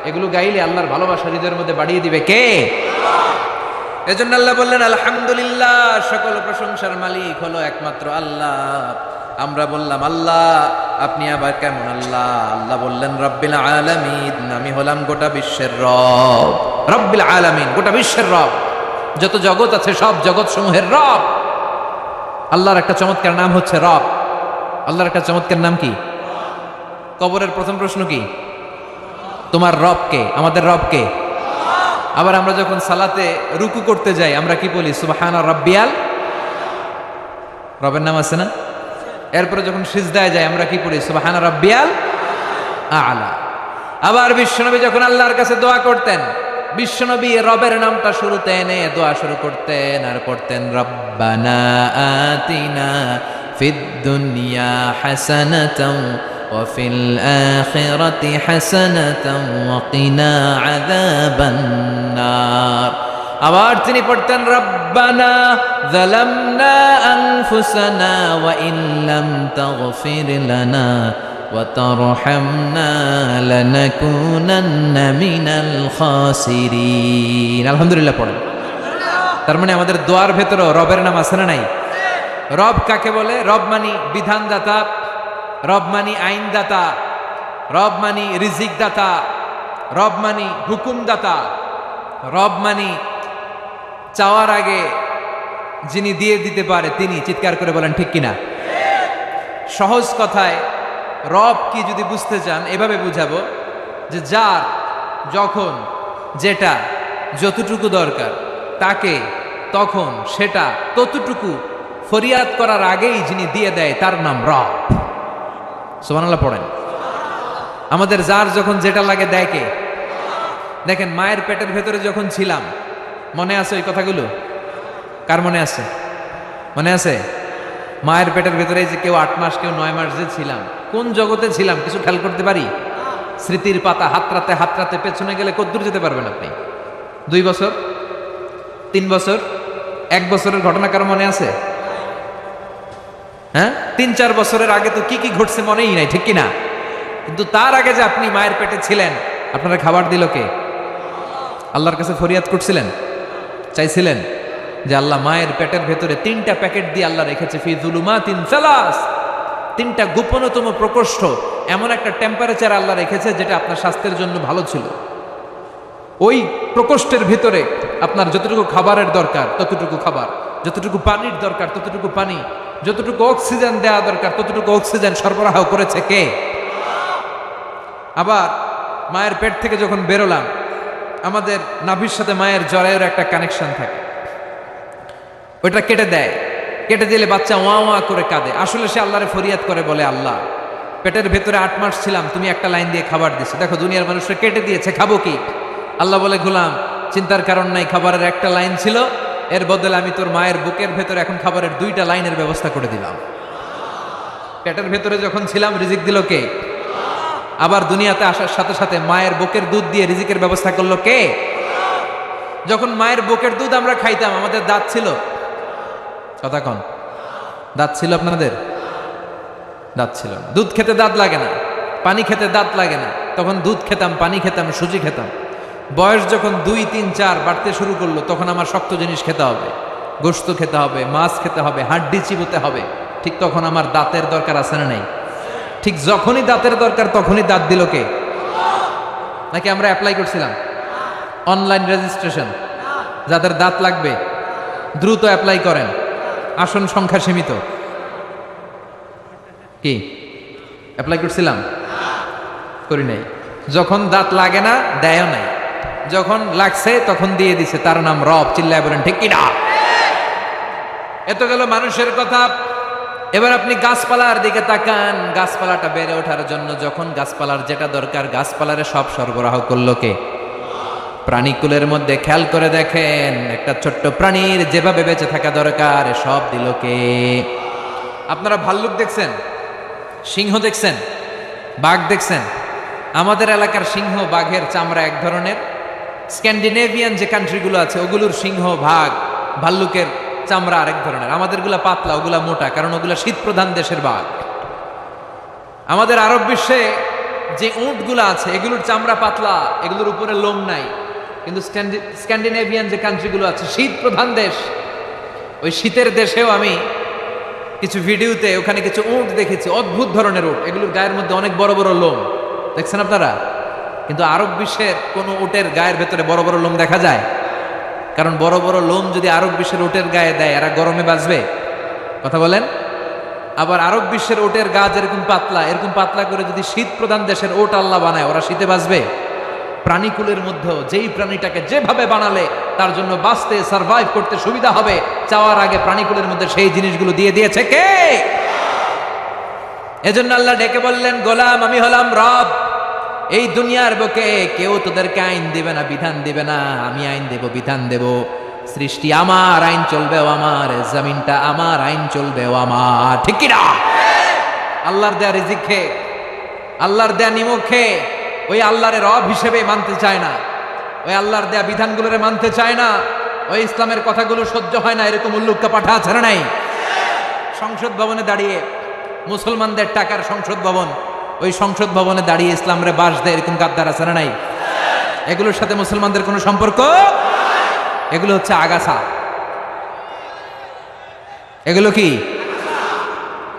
এগুলো গাইলে আল্লাহর ভালোবাসা হৃদয়ের মধ্যে বাড়িয়ে দিবে কে? এজন্য আল্লাহ বললেন আলহামদুলিল্লাহ, সকল প্রশংসার মালিক হলো একমাত্র আল্লাহ। আমরা বললাম আল্লাহ, আপনি আবার কেমন আল্লাহ? আল্লাহ বললেন রব্বিল আলামিন, আমি হলাম গোটা বিশ্বের রব। রব্বিল আলামিন, গোটা বিশ্বের রব। যত জগৎ আছে সব জগৎ সমূহের রব। আল্লাহর একটা চমৎকার নাম হচ্ছে রব। আল্লাহর একটা চমৎকার নাম কি? কবরের প্রথম প্রশ্ন কি? তোমার রবকে, আমাদের রবকে। আবার আমরা যখন সালাতে রুকু করতে যাই আমরা কি বলি? সুবহানা রাব্বিয়াল, রবের নাম আছে না? এরপরে যখন সিজদায় যাই আমরা কি পড়ি? সুবহানা রাব্বিয়াল আ'লা। আবার বিশ্বনবী যখন আল্লাহর কাছে দোয়া করতেন, বিশ্বনবী রবের নামটা শুরুতে এনে দোয়া শুরু করতেন আর পড়তেন রব্বানা আতিনা ফিদ দুনিয়া হাসানাতাও ওয়া ফিল আখিরাতি হাসানাতাও ওয়া কিনা আযাবান নার। আবার তিনি পড়তেন রব্বানা যালামনা আনফুসানা ওয়া ইল্লাম তাগফির লানা ওয়া তারহামনা লানাকুনান্না মিনাল খাসিরিন। আলহামদুলিল্লাহ পড়েন। তার মানে আমাদের দোয়ার ভেতরে রবের নাম আছে না নাই? রব কাকে বলে? রব মানি বিধানদাতা, রব মানি আইনদাতা, রব মানি রিজিক দাতা, রব মানি হুকুমদাতা, রব মানি চাওয়ার আগে যিনি দিয়ে দিতে পারে তিনি। চিৎকার করে বলেন ঠিক কিনা? সহজ কথায় রব কি যদি বুঝতে চান এভাবে বুঝাবো যে যার যখন যেটা যতটুকু দরকার তাকে তখন সেটা ততটুকু ফরিয়াদ করার আগেই যিনি দিয়ে দেয় তার নাম রব। সুবহানাল্লাহ পড়েন। আমাদের যার যখন যেটা লাগে দেয় কে? দেখেন মায়ের পেটের ভেতরে যখন ছিলাম, মনে আছে ওই কথাগুলো? কার মনে আছে? মনে আছে? মায়ের পেটের ভেতরে যে কেউ 8 মাস কেউ 9 মাস যে ছিলাম, কোন জগতে ছিলাম কিছু খেয়াল করতে পারি? স্মৃতির পাতা হাতরাতে হাতরাতে পেছনে গেলে কতদূর যেতে পারবেন আপনি? 2 বছর, 3 বছর, 1 বছরের ঘটনা কারো মনে আছে? হ্যাঁ, 3-4 বছরের আগে তো কি কি ঘটছে মনেই নাই, ঠিক কিনা? কিন্তু তার আগে যে আপনি মায়ের পেটে ছিলেন, আপনারা খাবার দিল কে? আল্লাহর কাছে ফরিয়াদ করছিলেন, চাইছিলেন যে আল্লাহ মায়ের পেটের ভেতরে 3টা প্যাকেট দিয়ে আল্লাহ রেখেছে ফি যুলুমাতিন সালাস, 3টা গোপনতম প্রকোষ্ঠ, এমন একটা টেম্পারেচার আল্লাহ রেখেছে যেটা আপনার স্বাস্থ্যের জন্য ভালো ছিল। ওই প্রকোষ্ঠের ভিতরে আপনার যতটুকু খাবারের দরকার ততটুকু খাবার, যতটুকু পানির দরকার ততটুকু পানি, যতটুকু অক্সিজেন দেওয়া দরকার ততটুকু অক্সিজেন সরবরাহ করেছে কে? আবার মায়ের পেট থেকে যখন বেরোলাম, আমাদের নাভির সাথে মায়ের জরায়ুর একটা কানেকশন থাকে, ওইটা কেটে দেয়। কেটে দিলে বাচ্চা ওয়া ওয়া করে কাঁদে। আসলে সে আল্লাহরে ফরিয়াদ করে, বলে আল্লাহ পেটের ভেতরে 8 মাস ছিলাম, তুমি একটা লাইন দিয়ে খাবার দিছো, দেখো দুনিয়ার মানুষরা কেটে দিয়েছে, খাবো কি? আল্লাহ বলে গোলাম চিন্তার কারণ নাই, খাবারের একটা লাইন ছিল, এর বদলে আমি তোর মায়ের বুকের ভেতরে এখন খাবারের 2টা লাইনের ব্যবস্থা করে দিলাম। পেটের ভেতরে যখন ছিলাম রিজিক দিল কে? আবার দুনিয়াতে আসার সাথে সাথে মায়ের বুকের দুধ দিয়ে রিজিকের ব্যবস্থা করলো কে? যখন মায়ের বুকের দুধ আমরা খাইতাম আমাদের দাঁত ছিল? কথা কন, দাঁত ছিল আপনাদের? দাঁত ছিল না। দুধ খেতে দাঁত লাগে না, পানি খেতে দাঁত লাগে না, তখন দুধ খেতাম, পানি খেতাম, সুজি খেতাম। বয়স যখন 2, 3, 4 বাড়তে শুরু করলো তখন আমার শক্ত জিনিস খেতে হবে, গোশত খেতে হবে, মাছ খেতে হবে, হাড্ডি চিবোতে হবে। ঠিক তখন আমার দাঁতের দরকার আছে না নাই? ঠিক যখনই দাঁতের দরকার তখনই দাঁত দিল কে? নাকি আমরা অ্যাপ্লাই করছিলাম? অনলাইন রেজিস্ট্রেশন, যাদের দাঁত লাগবে দ্রুত অ্যাপ্লাই করেন, আসন সংখ্যা সীমিত। কি অ্যাপ্লাই করছিলাম? করি নাই। যখন দাঁত লাগে না দেয়ও নাই, যখন লাগছে তখন দিয়ে দিছে, তার নাম রব। চিল্লায় বলেন ঠিক কিনা? এত গেল মানুষের কথা। এবার আপনি গাছপালার দিকে তাকান। গাছপালাটা বেড়ে ওঠার জন্য যখন গাছপালার যেটা দরকার গাছপালারে সব সরবরাহ করলো কে? প্রাণীকুলের মধ্যে খেয়াল করে দেখেন, একটা ছোট্ট প্রাণীর যেভাবে বেঁচে থাকা দরকার সব দিল কে? আপনারা ভাল্লুক দেখছেন, সিংহ দেখছেন, বাঘ দেখছেন? আমাদের এলাকার সিংহ বাঘের চামড়া এক ধরনের, স্ক্যান্ডিনেভিয়ান যে কান্ট্রিগুলো আছে ওগুলোর সিংহ বাঘ ভাল্লুকের চামড়া আরেক ধরনের। আমাদেরগুলা পাতলা, ওগুলা মোটা, কারণ ওগুলা শীত প্রধান দেশের বাঘ। আমাদের আরব বিশ্বে যে উটগুলো আছে এগুলোর চামড়া পাতলা, এগুলোর উপরে লোম নাই। কিন্তু স্ক্যান্ডিনেভিয়ান যে কান্ট্রিগুলো আছে শীত প্রধান দেশ, ওই শীতের দেশেও আমি কিছু ভিডিওতে ওখানে কিছু উট দেখেছি, অদ্ভুত ধরনের উট, এগুলোর গায়ের মধ্যে অনেক বড় বড় লোম দেখছেন আপনারা। কিন্তু আরব বিশ্বের কোনো উটের গায়ের ভেতরে বড় বড় লোম দেখা যায়? কারণ বড় বড় লোম যদি আরব বিশ্বের উটের গায়ে দেয় এরা গরমে বাঁচবে? কথা বলেন। আবার আরব বিশ্বের উটের গা যেরকম পাতলা, এরকম পাতলা করে যদি শীত প্রধান দেশের উট আল্লাহ বানায়, ওরা শীতে বাঁচবে? প্রাণীকুলের মধ্যেও যেই প্রাণীটাকে যেভাবে বানালে তার জন্য বাঁচতে সারভাইভ করতে সুবিধা হবে, চাওয়ার আগে প্রাণীকুলের মধ্যে সেই জিনিসগুলো দিয়ে দিয়েছে কে? এজন্য আল্লাহ ডেকে বললেন, গোলাম আমি হলাম রব। এই দুনিয়ার বুকে কেউ তোদেরকে আইন দিবে না, বিধান দিবে না, আমি আইন দেব, বিধান দেব। সৃষ্টি আমার, আইন চলবেও আমার, জমিনটা আমার, আইন চলবেও আমার, ঠিক কি না? আল্লাহর দেয়া রিজিক খেয়ে, আল্লাহর দেয়া নিমক খেয়ে ওই আল্লাহর রব হিসেবে মানতে চায় না, ওই আল্লাহর দেয়া বিধানগুলোরে মানতে চায় না, ওই ইসলামের কথাগুলো সহ্য হয় না, এরকম উল্লুকটা পাঠা আছে না নাই? সংসদ ভবনে দাঁড়িয়ে, মুসলমানদের টাকার সংসদ ভবন, ওই সংসদ ভবনে দাঁড়িয়ে ইসলামরে বাস দেয় এরকম গাদ্দার আছে না নাই? এগুলোর সাথে মুসলমানদের কোনো সম্পর্ক? এগুলো হচ্ছে আগাছা। এগুলো কি?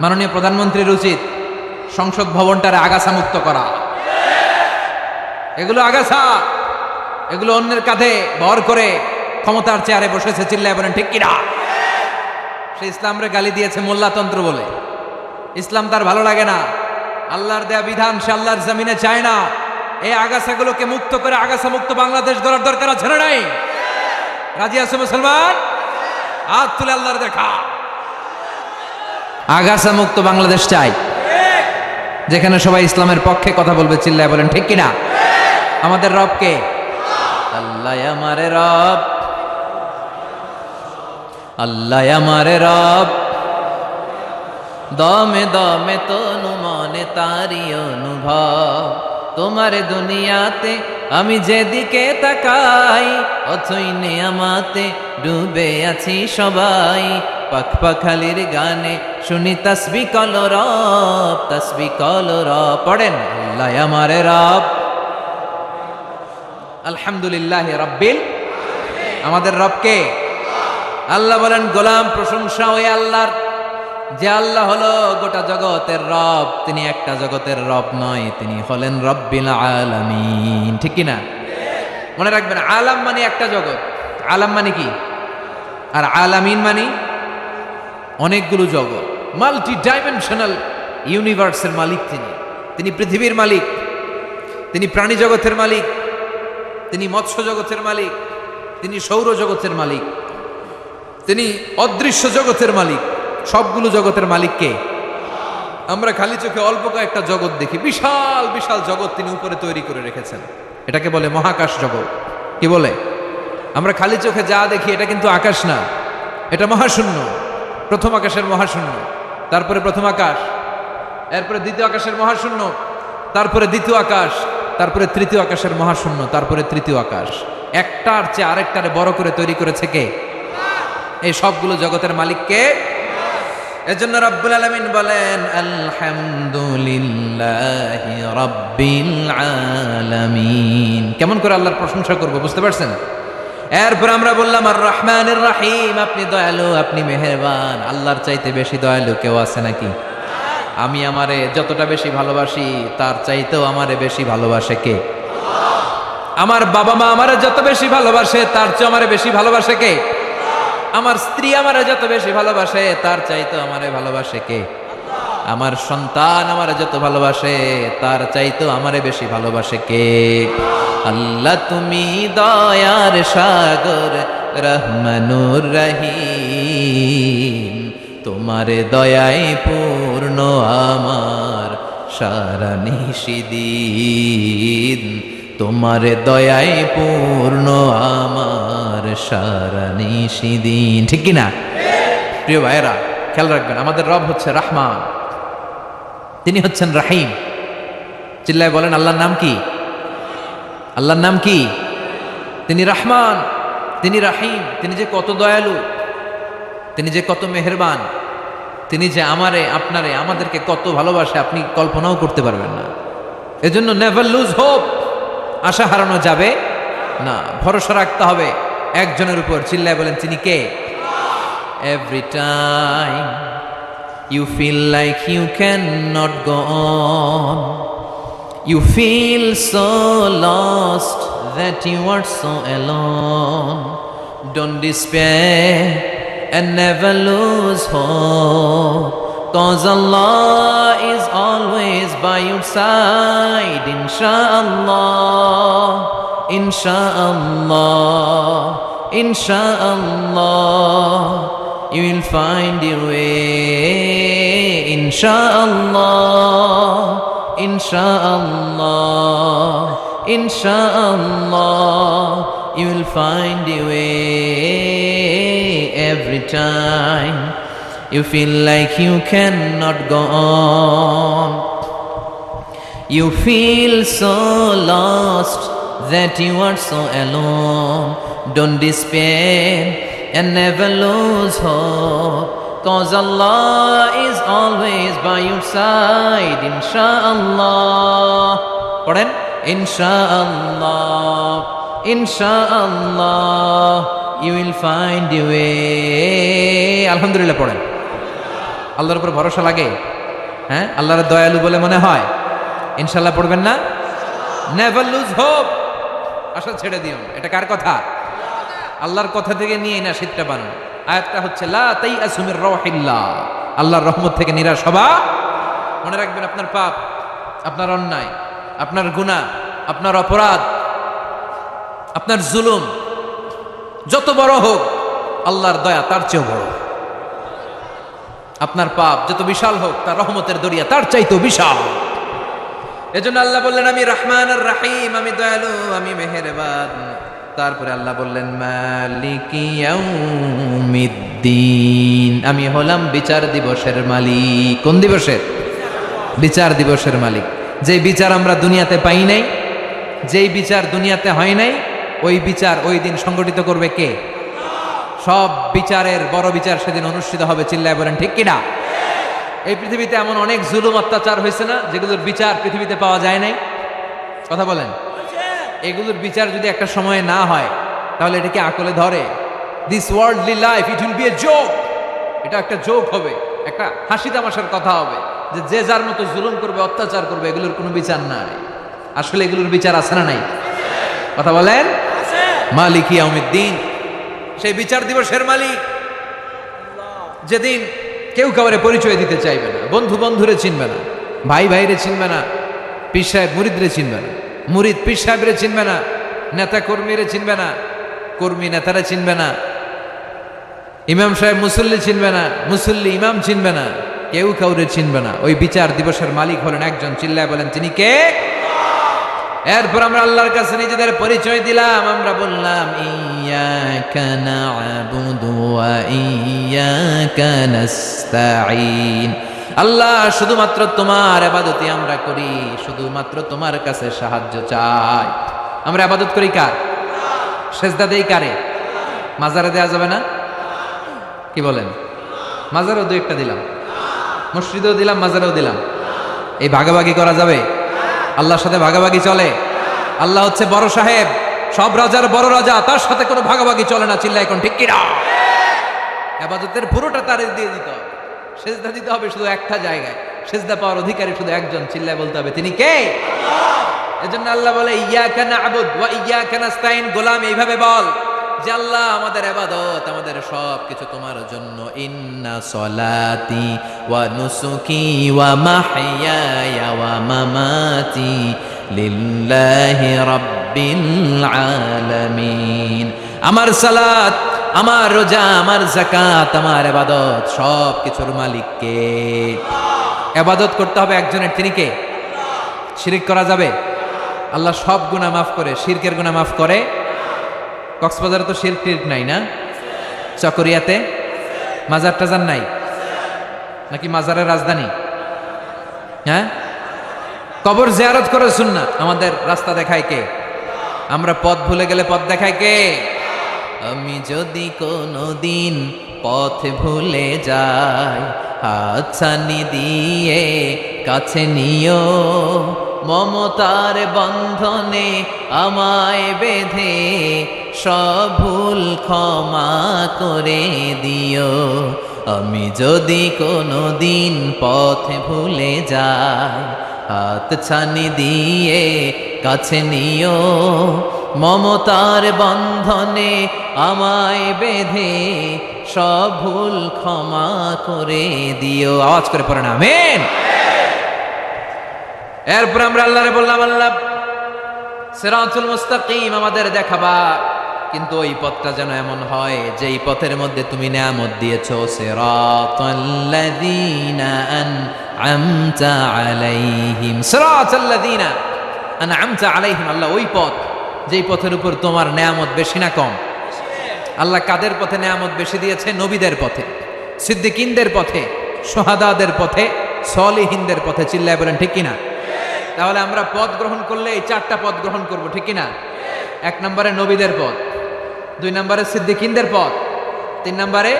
মাননীয় প্রধানমন্ত্রীর উচিত সংসদ ভবনটারে আগাছা মুক্ত করা। এগুলো আগাছা, এগুলো অন্যের কাঁধে ভর করে ক্ষমতার চেয়ারে বসেছে, চিল্লায় বলেন ঠিক কিনা? সে ইসলামরে গালি দিয়েছে মোল্লাতন্ত্র বলে। ইসলাম তার ভালো লাগে না, আল্লাহর দেয়া বিধান সে আল্লাহর জমিনে চায় না। এই আগাছাগুলোকে মুক্ত করে আগাছা মুক্ত বাংলাদেশ গড়ার দরকার আছে না নাই? রাজি আছে মুসলমান? হাত তুলে আল্লাহর দেখা। আগাছা মুক্ত বাংলাদেশ চাই, যেখানে সবাই ইসলামের পক্ষে কথা বলবে, চিল্লায় বলেন ঠিক কিনা? আমাদের রব কে? আল্লাহ আমারে রব, আল্লাহ আমারে রব, দমে দমে তনু মনে তারি অনুভব। তোমার দুনিয়াতে আমি যেদিকে তাকাই, অথই নেয়ামাতে ডুবে আছি সবাই। পাখ পাখালির গানে শুনি তাসবিহ কলরব, তাসবিহ কলরব। পড়েন আল্লাহ আমারে রব, আলহামদুলিল্লাহ রাব্বিল। আমাদের রবকে আল্লাহ বলেন, গোলাম প্রশংসা ওই আল্লাহর, যে আল্লাহ হলো গোটা জগতের রব। তিনি একটা জগতের রব নয়, তিনি হলেন রব্বিল আলামিন, ঠিক কিনা? মনে রাখবেন, আলাম মানে একটা জগৎ, আলাম মানে কি? আর আলামিন মানে অনেকগুলো জগৎ, মাল্টি ডাইমেনশনাল ইউনিভার্সের মালিক তিনি। তিনি পৃথিবীর মালিক, তিনি প্রাণী জগতের মালিক, তিনি মৎস্য জগতের মালিক, তিনি সৌর জগতের মালিক, তিনি অদৃশ্য জগতের মালিক। সবগুলো জগতের মালিককে আমরা খালি চোখে অল্প কয়েকটা জগৎ দেখি, বিশাল বিশাল জগৎ তিনি উপরে তৈরি করে রেখেছেন। এটাকে বলে মহাকাশ জগৎ। কি বলে? আমরা খালি চোখে যা দেখি এটা কিন্তু আকাশ না, এটা মহাশূন্য। প্রথম আকাশের মহাশূন্য, তারপরে প্রথম আকাশ, এরপরে দ্বিতীয় আকাশের মহাশূন্য, তারপরে দ্বিতীয় আকাশ, তারপরে তৃতীয় আকাশের মহাশূন্য, তারপরে তৃতীয় আকাশ। একটার চেয়ে আরেকটারে বড় করে তৈরি করেছে কে? এই সবগুলো জগতের মালিক কে? এজন্য রব্বুল আলামিন বলেন, আলহামদুলিল্লাহি রাব্বিল আলামিন। কেমন করে আল্লাহর প্রশংসা করব, বুঝতে পারছেন? এরপর আমরা বললাম আর রহমানির রহিম, আপনি দয়ালু, আপনি মেহেরবান। আল্লাহর চাইতে বেশি দয়ালু কেউ আছে নাকি? আমি আমারে যতটা বেশি ভালোবাসি তার চাইতেও আমারে বেশি ভালোবাসে কে? আমার বাবা মা আমারে যত বেশি ভালোবাসে তার চেয়ে আমারে বেশি ভালোবাসে কে? আমার স্ত্রী আমারে যত বেশি ভালোবাসে তার চাইতেও আমারে ভালোবাসে কে? আমার সন্তান আমারে যত ভালোবাসে তার চাইতেও আমারে বেশি ভালোবাসে কে? আল্লাহ তুমি দয়ার সাগর, রহমানুর রহিম। তোমার দয়ায় পূর্ণ আমার সারা নিশিদিন। তোমার দয়ায় পূর্ণ আমার সারা নিশিদিন, ঠিক কিনা? প্রিয় ভাইয়েরা, খেয়াল রাখবেন, আমাদের রব হচ্ছে রহমান, তিনি হচ্ছেন রাহিম। চিল্লায় বলেন আল্লাহর নাম কি? আল্লাহর নাম কি? তিনি রহমান, তিনি রাহিম। তিনি যে কত দয়ালু, তিনি যে কত মেহেরবান, তিনি যে আমারে আপনারে আমাদেরকে কত ভালোবাসে আপনি কল্পনাও করতে পারবেন না। এজন্য নেভার লুজ হোপ, আশা হারানো যাবে না, ভরসা রাখতে হবে একজনের উপর। চিল্লায় বলেন তিনি কে? Every time you feel like you cannot go on, you feel so lost that you are so alone, don't despair and never lose hope, 'cause Allah is always by your side. Inshallah, inshallah, inshallah, you will find your way. Inshallah, inshallah, inshallah, you will find your way. Every time you feel like you cannot go on, you feel so lost that you are so alone. Don't despair and never lose hope, 'cause Allah is always by your side. Inshallah, পড়েন, inshallah, inshallah, you will find your way. আলহামদুলিল্লাহ পড়েন। আল্লাহর উপর ভরসা লাগে? হ্যাঁ, আল্লাহর দয়ালু বলে মনে হয়? ইনশাআল্লাহ পড়বেন না? নেভার লুজ হোপ, আশা ছেড়ে দিও না। এটা কার কথা? আল্লাহর কথা থেকে নিয়ে না শীতটা বানানো। আয়াতটা হচ্ছে লা তাইআসু মির রাহিল্লাহ, আল্লাহর রহমত থেকে নিরাশ হবা। মনে রাখবেন, আপনার পাপ, আপনার অন্যায়, আপনার গুনাহ, আপনার অপরাধ, আপনার জুলুম যত বড় হোক, আল্লাহর দয়া তার চেয়েও বড়। আপনার পাপ যত বিশাল হোক, তার রহমতের দরিয়া তার চাইতেও বিশাল। এজন্য আল্লাহ বললেন, আমি রহমান আর রাহিম, আমি দয়ালু, আমি মেহেরবান। তারপরে আল্লাহ বললেন, মালিকি ইয়াউমিদ্দিন, আমি হলাম বিচার দিবসের মালিক। কোন দিবসের? বিচার দিবসের মালিক। যে বিচার আমরা দুনিয়াতে পাই নাই, যেই বিচার দুনিয়াতে হয় নাই, ওই বিচার ওই দিন সংগঠিত করবে কে? সব বিচারের বড় বিচার সেদিন অনুষ্ঠিত হবে। চিল্লায় বলেন ঠিক কিনা? এই পৃথিবীতে এমন অনেক জুলুম অত্যাচার হয়েছে না, যেগুলোর বিচার পৃথিবীতে পাওয়া যায় নাই? কথা বলেন। এগুলোর বিচার যদি একটা সময়ে না হয়, তাহলে এটা কি আকলে ধরে? This worldly life, it will B a joke. এটা একটা জোক হবে, একটা হাসি তামাশার কথা হবে, যে যে যার মতো জুলুম করবে, অত্যাচার করবে, এগুলোর কোনো বিচার নাই। আসলে এগুলোর বিচার আছে না নাই? কথা বলেন। মালিক ইয়াউমিদ্দিন, সেই বিচার দিবসের মালিক, যেদিন কেউ কাউরে পরিচয় দিতে চাইবে না, বন্ধু বন্ধুরে চিনবে না, ভাই ভাইরে চিনবে না, পীর সাহেব মুরিদরে চিনবে না, মুরিদ পীর সাহেবরে চিনবে না, নেতা কর্মীরে চিনবে না, কর্মী নেতারা চিনবে না, ইমাম সাহেব মুসল্লি চিনবে না, মুসল্লি ইমাম চিনবে না, কেউ কাউরে চিনবে না। ওই বিচার দিবসের মালিক হলেন একজন। চিল্লায় বলেন, তিনি কে? এরপর আমরা আল্লাহর কাছে নিজেদের পরিচয় দিলাম। আমরা বললাম, ইয়াকা না'বুদু ওয়া ইয়াকা নাস্তাঈন। আল্লাহ, শুধুমাত্র তোমার ইবাদতই আমরা করি, শুধুমাত্র তোমার কাছে সাহায্য চাই। আমরা ইবাদত করি কার? সেজদা দেই কারে? মাজারে দেয়া যাবে না? কি বলেন? মাজারেও দুই একটা দিলাম, মসজিদেও দিলাম, মাজারেও দিলাম। এই ভাগাভাগি করা যাবে? আল্লাহর সাথে ভাগাভাগি চলে? আল্লাহ হচ্ছে বড় সাহেব, সব রাজার বড় রাজা, তার সাথে কোনো ভাগাভাগি চলে না। চিল্লায় এখন ঠিক কিনা? ইবাদতের পুরোটা তারে দিয়ে দিতে হবে, সেজদা দিতে হবে শুধু একটা জায়গায়, সেজদা পাওয়ার অধিকারী শুধু একজন। চিল্লায় বলতে হবে, তিনি কে? এজন্য আল্লাহ বলে, ইয়াকা না'বুদ ওয়া ইয়াকা নাস্তাঈন। গোলাম, এইভাবে বল যে আল্লাহ, আমাদের ইবাদত, আমাদের সব কিছু তোমার জন্য। ইন্না সলাতি ওয়া নুসুকি ওয়া মাহইয়ায়া ওয়া মামাতি লিল্লাহি রাব্বিল আলামিন। আমার সালাত, আমার রোজা, আমার যাকাত, আমার ইবাদত, সব কিছুর মালিক কে? ইবাদত করতে হবে একজনের, তিনি কে? শিরক করা যাবে? আল্লাহ সব গুনাহ মাফ করে, শিরকের গুনাহ মাফ করে। কক্সবাজারে তো শিরক টিরক নাই না? চকরিয়াতে মাজার টাজার নাই নাকি? মাজারের রাজধানী? হ্যাঁ, কবর জিয়ারত করে সুন্নাত। আমাদের রাস্তা দেখায় কে? আমরা পথ ভুলে গেলে পথ দেখায় কে? আমি যদি কোনোদিন পথ ভুলে যাই, হাতছানি দিয়ে কাছে নিও, মমতার বন্ধনে আমায় বেঁধে সব ভুল ক্ষমা করে দিও। আমি যদি কোনোদিন পথ ভুলে যাই, হাতছানি দিয়ে কাছে নিও, মমতার বন্ধনে আমায় বেঁধে সব ভুল ক্ষমা করে দিও। আওয়াজ করে পড়েন আমিন। এরপর আমরা আল্লাহরে বললাম, আল্লাহ সিরাতুল মুস্তাকিম আমাদের দেখাবা, কিন্তু ওই পথটা যেন এমন হয় যেই পথের মধ্যে তুমি নিয়ামত দিয়েছো। সিরাতাল্লাযীনা আন'আমতা আলাইহিম, সিরাতাল্লাযীনা আন'আমতা আলাইহিম। আল্লাহ ওই পথ যেই পথের উপর তোমার নিয়ামত বেশি না কম? আল্লাহ কাদের পথে নিয়ামত বেশি দিয়েছে? নবীদের পথে, সিদ্দিকিনদের পথে, শুহাদাদের পথে, সলিহিনদের পথে। চিল্লায় বলেন ঠিক কিনা? তাহলে আমরা পথ গ্রহণ করলে এই চারটা পথ গ্রহণ করব, ঠিক কিনা? 1 নম্বরে নবীদের পথ, 2 নম্বরে সিদ্দিকিনদের পথ, 3 নম্বরে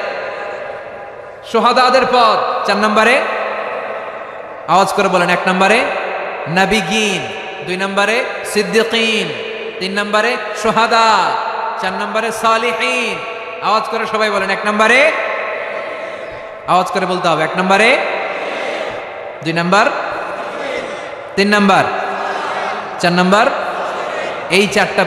শুহাদাদের পথ, 4 নম্বরে আওয়াজ করে বলেন 1 নম্বরে নবীগিন, 2 নম্বরে সিদ্দিকিন, 3 নম্বরে শুহাদা, 4 নম্বরে সালিহিন। আওয়াজ করে সবাই বলেন 1 নম্বরে, আওয়াজ করে বলতে হবে 1 নম্বরে, 2 নম্বর, 3 নম্বর, 4 নম্বর। এই চারটা